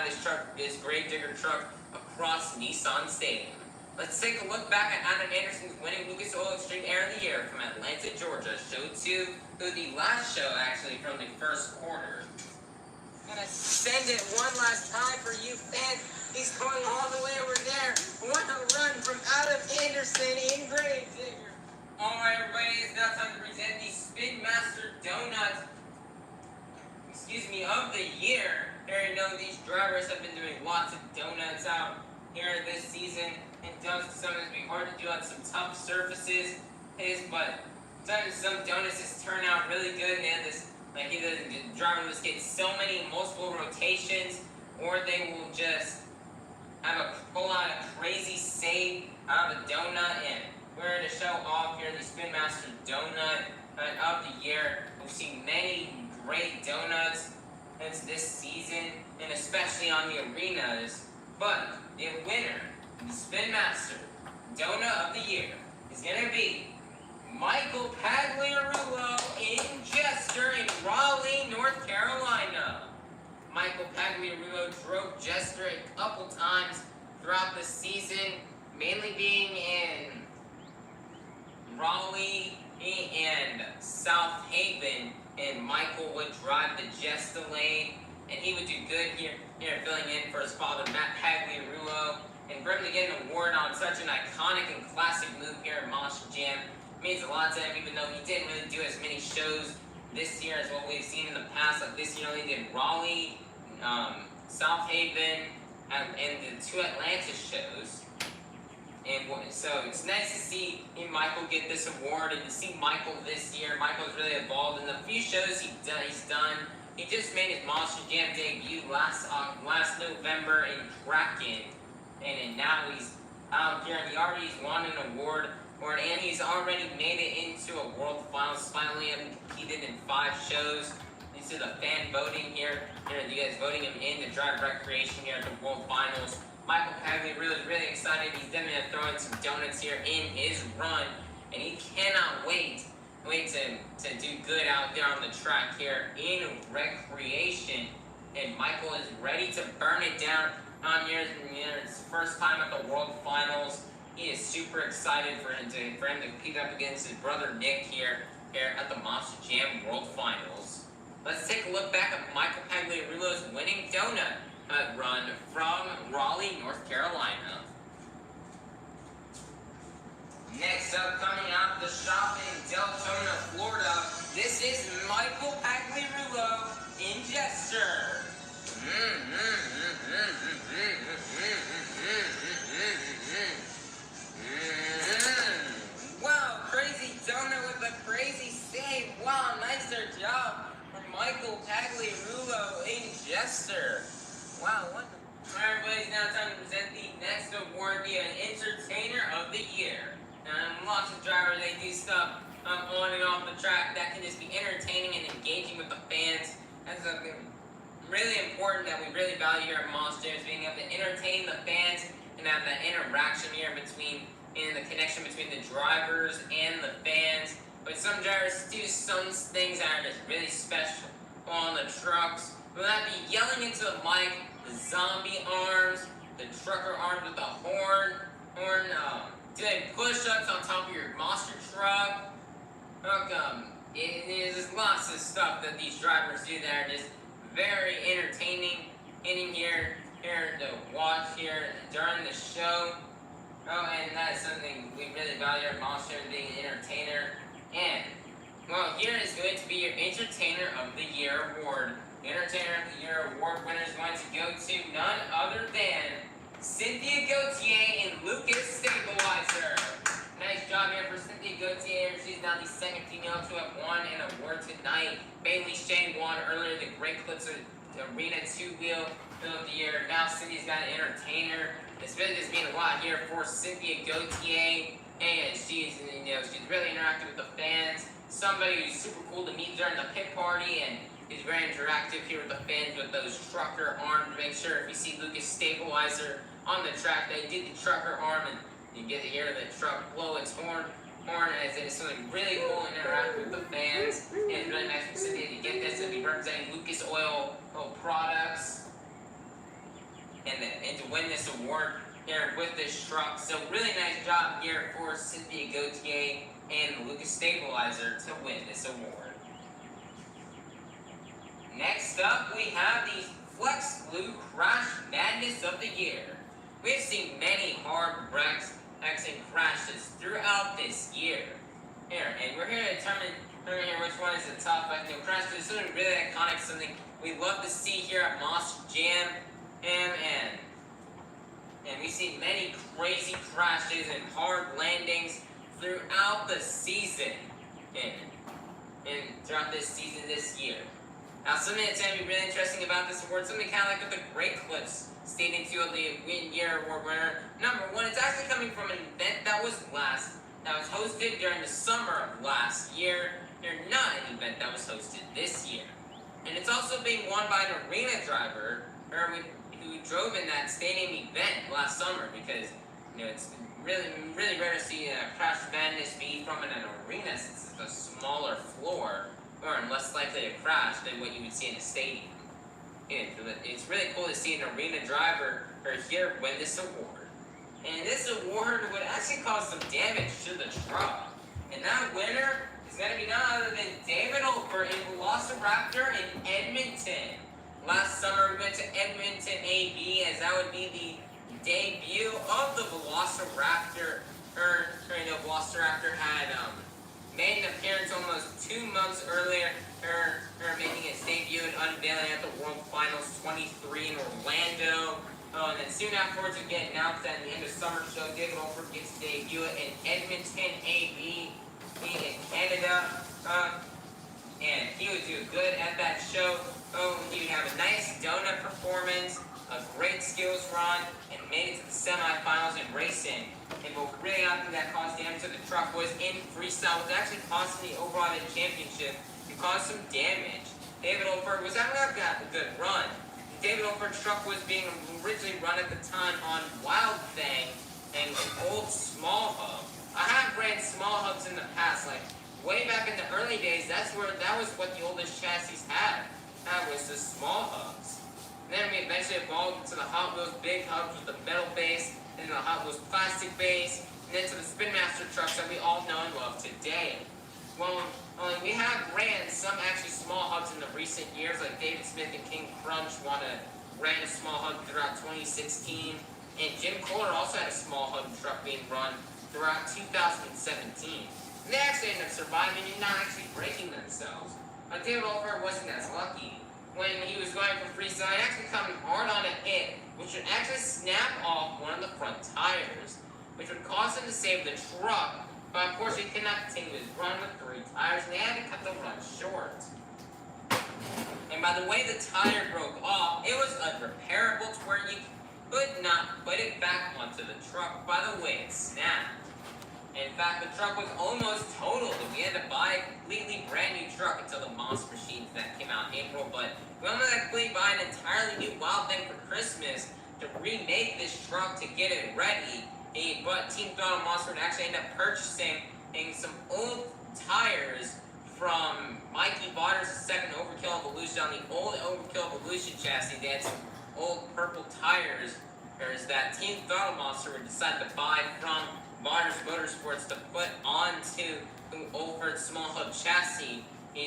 this Gravedigger truck across Nissan Stadium. Let's take a look back at Adam Anderson's winning Lucas Oil Extreme Air of the Year from Atlanta, Georgia, Show 2 to the last show, actually, from the first quarter. Gonna send it one last time for you fans. He's going all the way over there. What a run from Adam Anderson in Graves. Alright, everybody, it's now time to present the Spin Master Donut, of the year. Here you know these drivers have been doing lots of donuts out here this season. It does sometimes be hard to do on some tough surfaces, but sometimes some donuts just turn out really good, and this, like either the driver just gets so many multiple rotations, or they will just have a pull out a crazy save out of a donut. And we're going to show off here the Spin Master Donut of the year. We've seen many great donuts this season, and especially on the arenas. But the winner, the Spin Master Donut of the year, is going to be Michael Pagliarulo in Jester in Raleigh, North Carolina. Michael Pagliarulo drove Jester a couple times throughout the season, mainly being in Raleigh and South Haven, and Michael would drive the Jester lane, and he would do good here filling in for his father, Matt Pagliarulo. And for him to get an award on such an iconic and classic move here at Monster Jam means a lot to him, even though he didn't really do as many shows this year as what we've seen in the past. Like this year, only did Raleigh, South Haven, and the 2 Atlanta shows. And so it's nice to see Michael get this award, and to see Michael this year. Michael's really evolved in the few shows he's done. He just made his Monster Jam debut last November in Kraken, and now he's out here, and he already won an award, and he's already made it into a World Finals. Finally, competed in 5 shows. This is the fan voting here. You guys voting him in to drive recreation here at the World Finals. Michael Pagliarulo is really excited. He's definitely going to throw in some donuts here in his run, and he cannot wait to do good out there on the track here in recreation. And Michael is ready to burn it down on his first time at the World Finals. He is super excited for him to compete up against his brother Nick here at the Monster Jam World Finals. Let's take a look back at Michael Pagliarulo's winning donut run from Raleigh, North Carolina. Next up, coming out of the shop in Deltona, Florida, this is Michael Pagliarulo in Jester. Wow, crazy donut with a crazy save. Wow, nicer job from Michael Pagliarulo in Jester. Wow, what the... Alright, everybody, it's now time to present the next award, the Entertainer of the Year. Lots of drivers, they do stuff on and off the track that can just be entertaining and engaging with the fans. That's something really important that we really value here at Monster Jam, is being able to entertain the fans and have that interaction here in the connection between the drivers and the fans. But some drivers do some things that are just really special on the trucks. Will that be yelling into the mic, the zombie arms, the trucker arms with the horn, doing push-ups on top of your monster truck. There's lots of stuff that these drivers do that are just very entertaining in here to watch here during the show. And that is something we really value at Monster, being an entertainer. And, well, here is going to be your Entertainer of the Year award. The Entertainer of the Year award winner is going to go to none other than Cynthia Gauthier and Lucas Stabilizer. Nice job here for Cynthia Gauthier. She's now the second female to have won an award tonight. Bailey Shane won earlier the Great Clips Arena 2-Wheel of the Year. Now Cynthia's got an Entertainer. It's really just mean a lot here for Cynthia Gauthier, and she's really interactive with the fans. Somebody who's super cool to meet during the pit party, and he's very interactive here with the fans with those trucker arms. Make sure if you see Lucas Stabilizer on the track, they did the trucker arm, and you get to hear the truck blow its horn as it's something really cool and interactive with the fans. And it's really nice for Cynthia to get this and be representing Lucas Oil products. And to win this award here with this truck. So really nice job here for Cynthia Gauthier and Lucas Stabilizer to win this award. Next up, we have the Flex Glue Crash Madness of the Year. We've seen many hard wrecks and crashes throughout this year. And we're here to determine which one is the top crash. It's something really iconic, something we love to see here at Monster Jam. And we've seen many crazy crashes and hard landings throughout the season. And throughout this season this year. Now, something that's going to be really interesting about this award, something kind of like with the Great Clips stating to the Year Award winner. Number one, it's actually coming from an event that was hosted during the summer of last year. They're not an event that was hosted this year. And it's also being won by an arena driver who drove in that stadium event last summer, because it's really rare to see a Crash Madness be from an arena, since it's a smaller floor and less likely to crash than what you would see in a stadium. It's really cool to see an arena driver here win this award. And this award would actually cause some damage to the truck. And that winner is going to be none other than David Olfert in Velociraptor in Edmonton. Last summer we went to Edmonton AB, as that would be the debut of the Velociraptor. Velociraptor had made an appearance almost 2 months earlier, making its debut and unveiling at the World Finals 23 in Orlando. And then soon afterwards, we get announced that at the end of summer show, David Olfert gets to debut in Edmonton AB in Canada. And he would do good at that show. He would have a nice donut performance, a great skills run, and made it to the semifinals in racing. And what really happened that caused damage to the truck was in freestyle, was actually costing the overall championship and caused some damage. David Olfert was having a good run. David Olfert's truck was being originally run at the time on Wild Thing and an old small hub. I have ran small hubs in the past, like way back in the early days. That was what the oldest chassis had. That was the small hubs. And then we eventually evolved into the Hot Wheels big hubs with the metal base, and the Hot Wheels plastic base, and then to the Spin Master trucks that we all know and love today. Well, we have ran some actually small hubs in the recent years, like David Smith and King Crunch ran a small hub throughout 2016, and Jim Kohler also had a small hub truck being run throughout 2017. And they actually ended up surviving and not actually breaking themselves. But David Olfert wasn't as lucky. When he was going for freestyle, he actually coming hard on a hit, which would actually snap off one of the front tires, which would cause him to save the truck. But unfortunately, he could not continue his run with 3 tires, and they had to cut the run short. And by the way the tire broke off, it was unrepairable to where you could not put it back onto the truck by the way it snapped. In fact, the truck was almost totaled, and we had to buy a completely brand new truck until the Monster Machines that came out in April. But we almost had to buy an entirely new Wild Thing for Christmas to remake this truck to get it ready. But Team Throttle Monster would actually end up purchasing some old tires from Mikey Waters' second Overkill Evolution on the old Overkill Evolution chassis. They had some old purple tires that Team Throttle Monster would decide to buy from Waters Motorsports to put onto Olfert's small hub chassis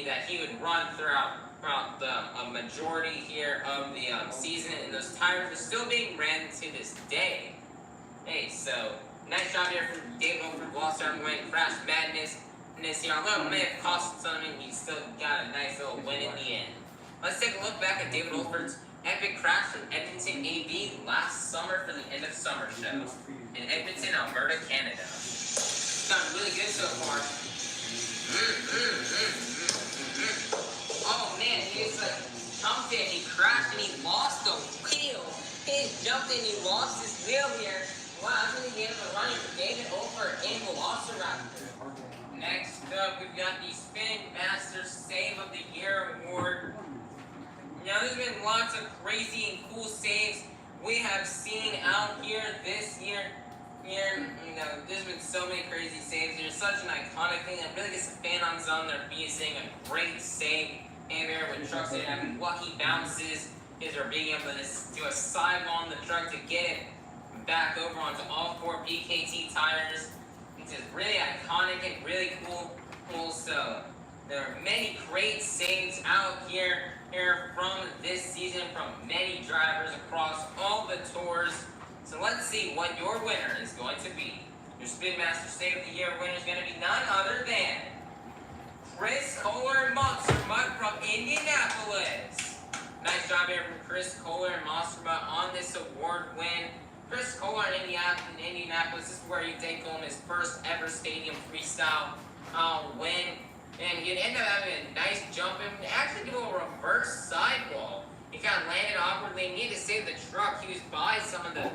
that he would run throughout the majority here of the season. And those tires are still being ran to this day. Hey, so nice job here from David Olfert, Velociraptor winning Crash Madness. And this year, although it may have cost something, he still got a nice little win in the end. Let's take a look back at David Olfert's epic crash from Edmonton AB last summer for the end of summer show in Edmonton, Alberta, Canada. It's gotten really good so far. Oh man, he just jumped in, he crashed and he lost the wheel. He jumped in, he lost his wheel here. Wow, I'm going to get him a running for David Olfert in Velociraptor. Next up, we've got the Spin Master Save of the Year Award. Now, there's been lots of crazy and cool saves we have seen out here this year. There's been so many crazy saves. There's such an iconic thing that really gets the fan on zone. They're being a great save. And there with trucks that are having lucky bounces, or being able to do a sidewall on the truck to get it back over onto all 4 BKT tires. It's just really iconic and really cool. So there are many great saves out here. here from this season from many drivers across all the tours. So let's see what your winner is going to be. Your Spin Master State of the Year winner is going to be none other than Chris Kohler and Monster Mutt from Indianapolis. Nice job here from Chris Kohler and Monster Mutt on this award win. Chris Kohler in Indianapolis, this is where he'd take home his first ever stadium freestyle win. And he'd end up having a nice jump and actually do a reverse sidewall. He kind of landed awkwardly and needed to save the truck. He was by some of the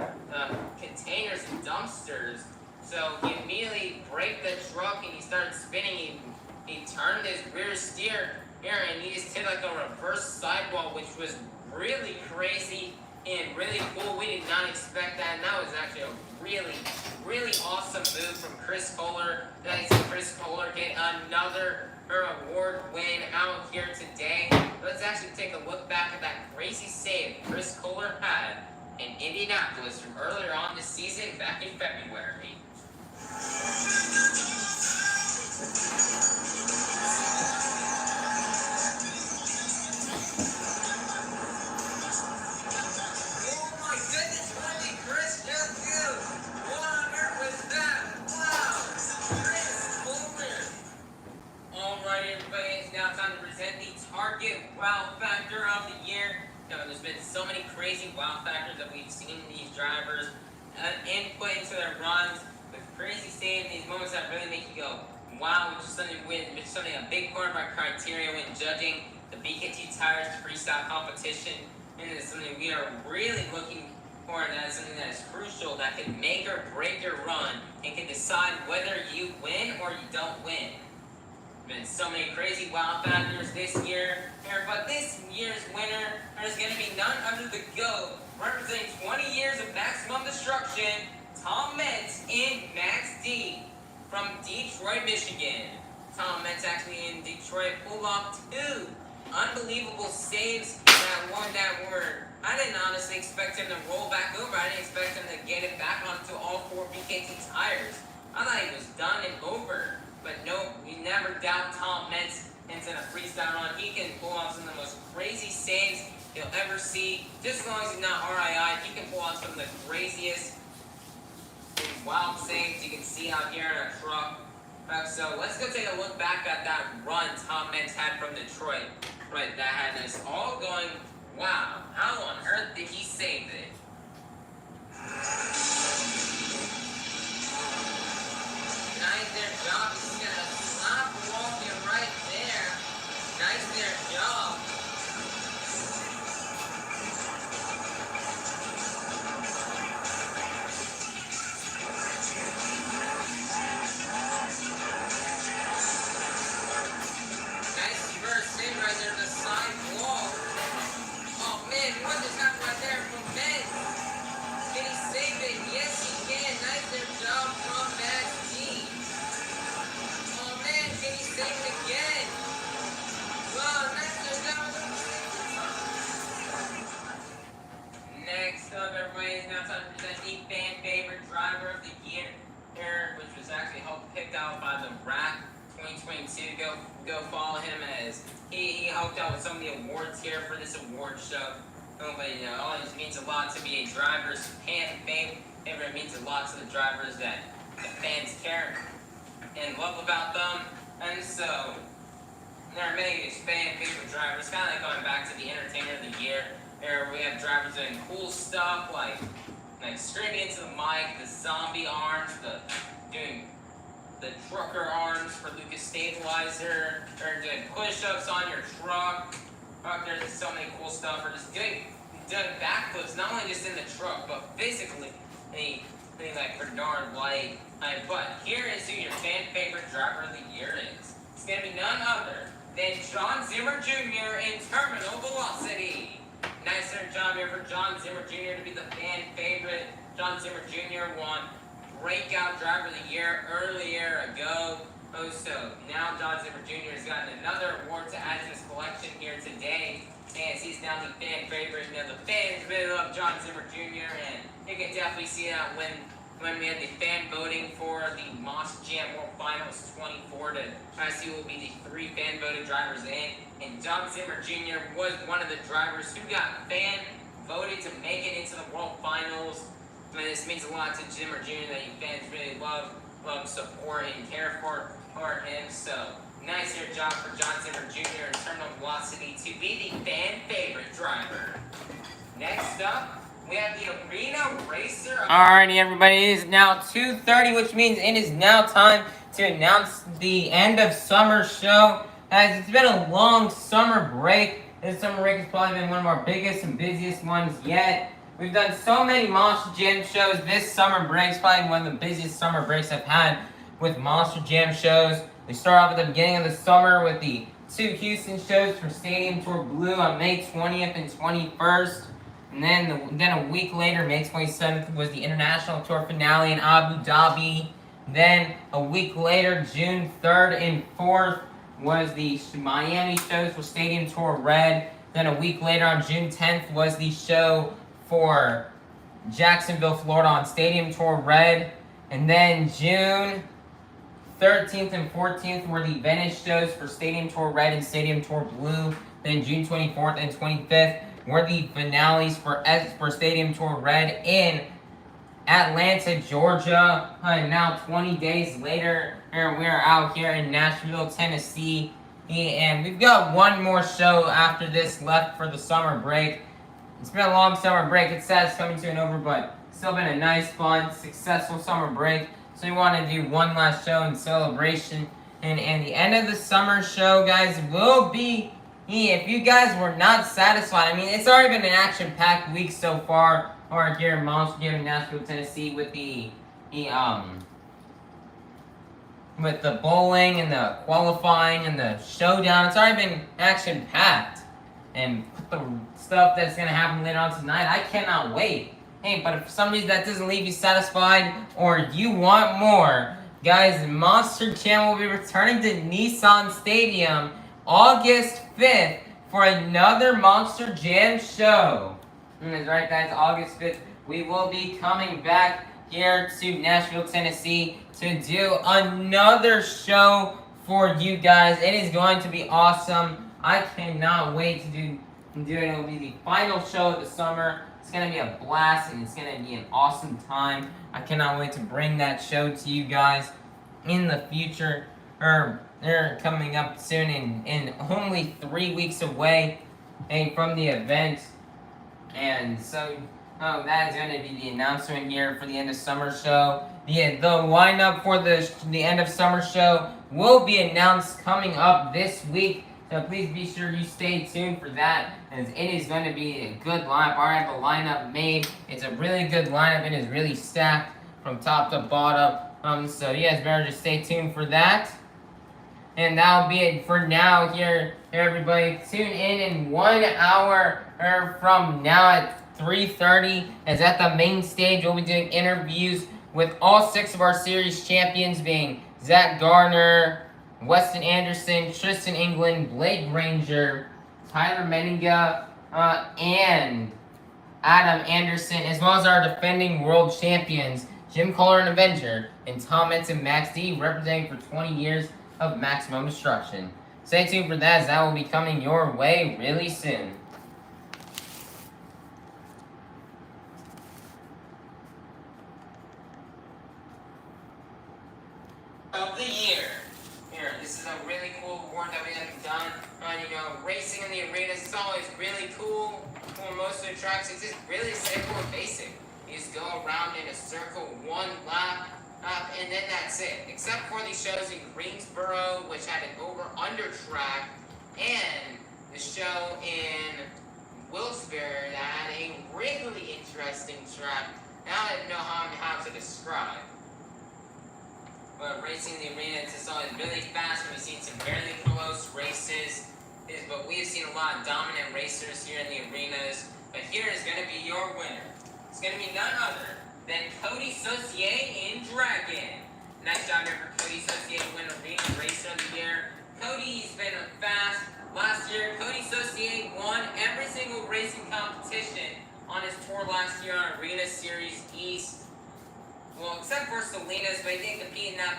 containers and dumpsters. So he immediately braked the truck and he started spinning. He turned his rear steer here and he just did like a reverse sidewall, which was really crazy and really cool. We did not expect that, and that was actually a really, really awesome move from Chris Kohler. Nice to see Chris Kohler get another award win out here today. Let's actually take a look back at that crazy save Chris Kohler had in Indianapolis from earlier on this season back in February. Wow factor of the year. You know, there's been so many crazy wow factors that we've seen these drivers input into their runs with crazy saves, these moments that really make you go, wow, which is something a big part of our criteria when judging the BKT Tires Freestyle competition. And it's something we are really looking for, and that is something that is crucial, that can make or break your run and can decide whether you win or you don't win. Been so many crazy wow factors this year, but this year's winner is going to be none other than GOAT, representing 20 years of maximum destruction, Tom Metz in Max D from Detroit, Michigan. Tom Metz actually in Detroit pulled off 2 unbelievable saves that won that word. I didn't honestly expect him to roll back over. I didn't expect him to get it back onto all 4 BKT tires. I thought he was done and over. But no, we never doubt Tom Metz into the freestyle run. He can pull off some of the most crazy saves you'll ever see. Just as long as he's not RII, he can pull off some of the craziest wild saves you can see out here in a truck. So let's go take a look back at that run Tom Metz had from Detroit. Right, that had us all going, wow, how on earth did he save it? Nice there, job. He's gonna stop walking right there. Nice there, job. Nice reverse in right there, the side wall. Oh man, what just happened right there from Ben? Can he save it? Yes, he can. Nice there, job from Max D. Oh man, can he save it again? Wow, nice there, job. Next up, everybody, is now time to present the fan favorite driver of the year, which was actually picked out by the RAC 2022. Go follow him, as he helped out with some of the awards here for this award show. But you know, all this means a lot to be a driver's fan favorite. It means a lot to the drivers that the fans care and love about them. And so there are many fan favorite drivers, kind of like going back to the Entertainer of the Year, where we have drivers doing cool stuff like screaming into the mic, the zombie arms, doing the trucker arms for Lucas Stabilizer, or doing push-ups on your truck. There's so many cool stuff, or just doing backflips, not only just in the truck, but physically, anything like Bernard White. But here is who your fan favorite driver of the year is. It's going to be none other than John Zimmer Jr. in Terminal Velocity. Nice job here for John Zimmer Jr. to be the fan favorite. John Zimmer Jr. won Breakout Driver of the Year earlier ago. So now John Zimmer Jr. has gotten another award to add to his collection here today, as he's now the fan favorite. You know, the fans really love John Zimmer Jr., and you can definitely see that when when we had the fan voting for the Monster Jam World Finals 24 to see who will be the 3 fan voted drivers in. And John Zimmer Jr. was one of the drivers who got fan voted to make it into the World Finals. And this means a lot to Zimmer Jr. that you fans really love, support, and care for him. So nice here job for John Zimmer Jr. in terminal velocity to be the fan favorite driver. Next up, we have the Arena Racer. Alrighty, everybody, it is now 2:30, which means it is now time to announce the end of summer show. Guys, it's been a long summer break. This summer break has probably been one of our biggest and busiest ones yet. We've done so many Monster Jam shows. This summer break is probably one of the busiest summer breaks I've had with Monster Jam shows. We start off at the beginning of the summer with the 2 Houston shows for Stadium Tour Blue on May 20th and 21st. And then a week later, May 27th, was the International Tour finale in Abu Dhabi. Then a week later, June 3rd and 4th, was the Miami shows for Stadium Tour Red. Then a week later, on June 10th, was the show for Jacksonville, Florida on Stadium Tour Red. And then June 13th and 14th were the Venice shows for Stadium Tour Red and Stadium Tour Blue. Then June 24th and 25th were the finales for Stadium Tour Red in Atlanta, Georgia. Now 20 days later, we're out here in Nashville, Tennessee. And we've got one more show after this left for the summer break. It's been a long summer break. It's sad it's coming to an over, but still been a nice, fun, successful summer break. So we want to do one last show in celebration. And the end of the summer show, guys, will be, if you guys were not satisfied, I mean, it's already been an action-packed week so far, or here in Monster Jam in Nashville, Tennessee, with the bowling and the qualifying and the showdown. It's already been action-packed. And the stuff that's going to happen later on tonight, I cannot wait. Hey, but if for some reason that doesn't leave you satisfied, or you want more, guys, Monster Jam will be returning to Nissan Stadium August 5th for another Monster Jam show. That's right, guys, August 5th, we will be coming back here to Nashville, Tennessee to do another show for you guys. It is going to be awesome. I cannot wait to do it. It will be the final show of the summer. It's going to be a blast, and it's going to be an awesome time. I cannot wait to bring that show to you guys in the future. They're coming up soon, in only 3 weeks away from the event. And so, that is going to be the announcement here for the end of summer show. The lineup for the end of summer show will be announced coming up this week. So please be sure you stay tuned for that, as it is going to be a good lineup. I already have the lineup made. It's a really good lineup. It is really stacked from top to bottom. So you guys better just stay tuned for that. And that'll be it for now here, everybody. Tune in 1 hour from now at 3:30. As at the main stage, we'll be doing interviews with all 6 of our series champions, being Zach Garner, Weston Anderson, Tristan England, Blake Granger, Tyler Meninga, and Adam Anderson, as well as our defending world champions, Jim Kohler and Avenger, and Tom Ensign Max D, representing for 20 years of Maximum Destruction. Stay tuned for that, as that will be coming your way really soon. Of the year. Here, this is a really cool award that we have done. Racing in the arena is always really cool. For most of the tracks, it's just really simple and basic. You just go around in a circle 1 lap, and then that's it. Except for the shows in Greensboro, which had an over-under track, and the show in Wilkes-Barre that had a really interesting track. Now I don't know how to describe. But racing in the arena, it's just always really fast. We've seen some really close races, but we have seen a lot of dominant racers here in the arenas. But here is going to be your winner. It's going to be none other than Cody Saucier in Dragon. Nice job here for Cody Saucier to win Arena Racer of the Year. Cody's been fast. Last year, Cody Saucier won every single racing competition on his tour last year on Arena Series East. Well, except for Salinas, but he didn't compete in that.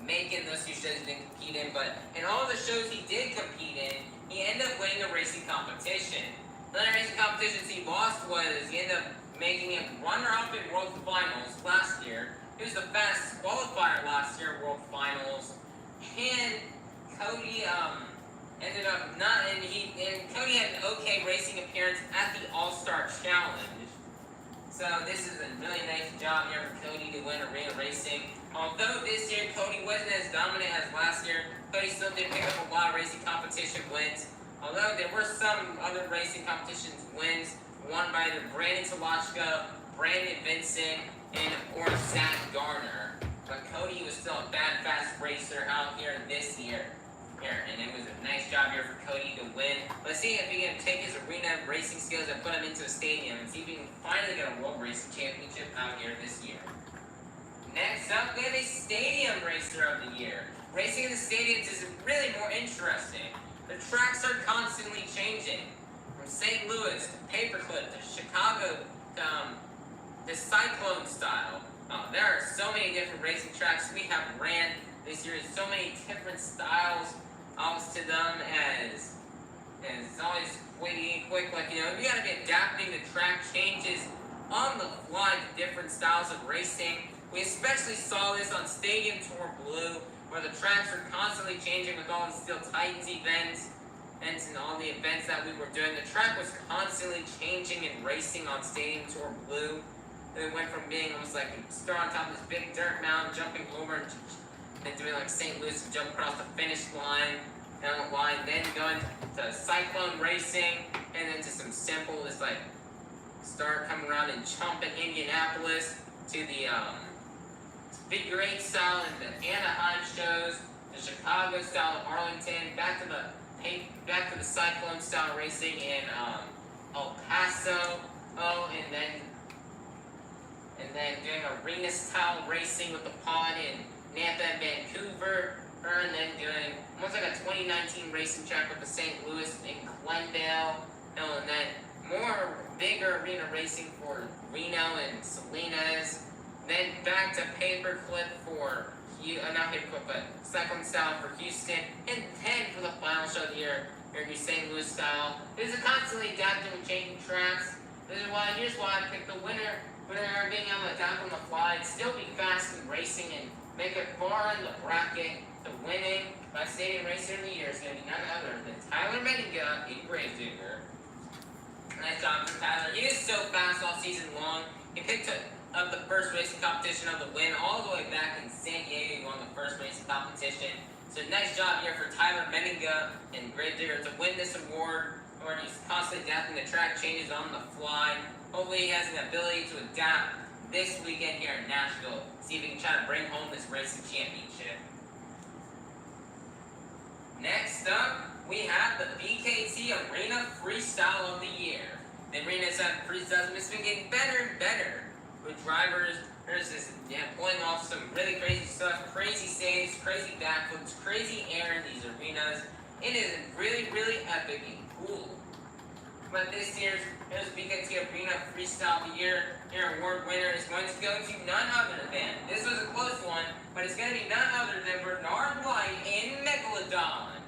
Macon, those two shows he didn't compete in. But in all the shows he did compete in, he ended up winning a racing competition. The only racing competitions he lost was he ended up making it runner-up in World Finals last year. He was the fastest qualifier last year in World Finals, and Cody ended up not. And Cody had an okay racing appearance at the All-Star Challenge. So this is a really nice job here for Cody to win arena racing. Although this year Cody wasn't as dominant as last year, Cody still did pick up a lot of racing competition wins. Although there were some other racing competitions wins won by either Brandon Talochka, Brandon Vincent, or Zach Garner. But Cody was still a bad, fast racer out here this year. And it was a nice job here for Cody to win. Let's see if he can take his arena racing skills and put them into a stadium and see if he can finally get a World Racing Championship out here this year. Next up, we have a Stadium Racer of the Year. Racing in the stadiums is really more interesting. The tracks are constantly changing. From St. Louis to Paperclip to Chicago to Cyclone Style. There are so many different racing tracks we have ran this year. So many different styles to them as it's always quick. Like, you gotta be adapting to track changes on the fly to different styles of racing. We especially saw this on Stadium Tour Blue, where the tracks were constantly changing with all the Steel Titans events and all the events that we were doing. The track was constantly changing and racing on Stadium Tour Blue. It went from being almost like you start on top of this big dirt mountain, jumping over and doing like St. Louis and jump across the finish line, then going to Cyclone Racing, and then to some simple, just like start coming around and jump in Indianapolis to the figure 8 style in the Anaheim shows, the Chicago style of Arlington, back to the Cyclone style racing in El Paso, and then doing arena style racing with the pod in Nampa and Vancouver, and then doing almost like a 2019 racing track with the St. Louis in Glendale, and then more bigger arena racing for Reno and Salinas, then back to Paperclip for not Paperclip, but Cyclone style for Houston, and then for the final show of the year, your St. Louis style. This is constantly adapting and changing tracks. Here's why I picked the winner being able to adapt on the fly, and still be fast in racing and make it far in the bracket to winning by Stadium Racer of the Year is going to be none other than Tyler Mediga, a Gravedigger. Nice job for Tyler. He was so fast all season long. He picked up the first racing competition of the win all the way back in San Diego. He won the first racing competition. So nice job here for Tyler Mediga and Gravedigger to win this award, where he's constantly adapting the track changes on the fly. Hopefully he has an ability to adapt this weekend here in Nashville. See if he can try to bring home this racing championship. Next up, we have the BKT Arena Freestyle of the Year. The arena's freestyle has been getting better and better with drivers. There's this pulling off some really crazy stuff, crazy saves, crazy backflips, crazy air in these arenas. It is really, really epic and cool. But this year's BKT Arena Freestyle of the Year award winner is going to go to none other than, this was a close one, but it's going to be none other than Bernard White in Megalodon.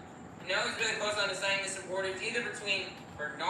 I know it's really close on deciding this award. It's either between Bernard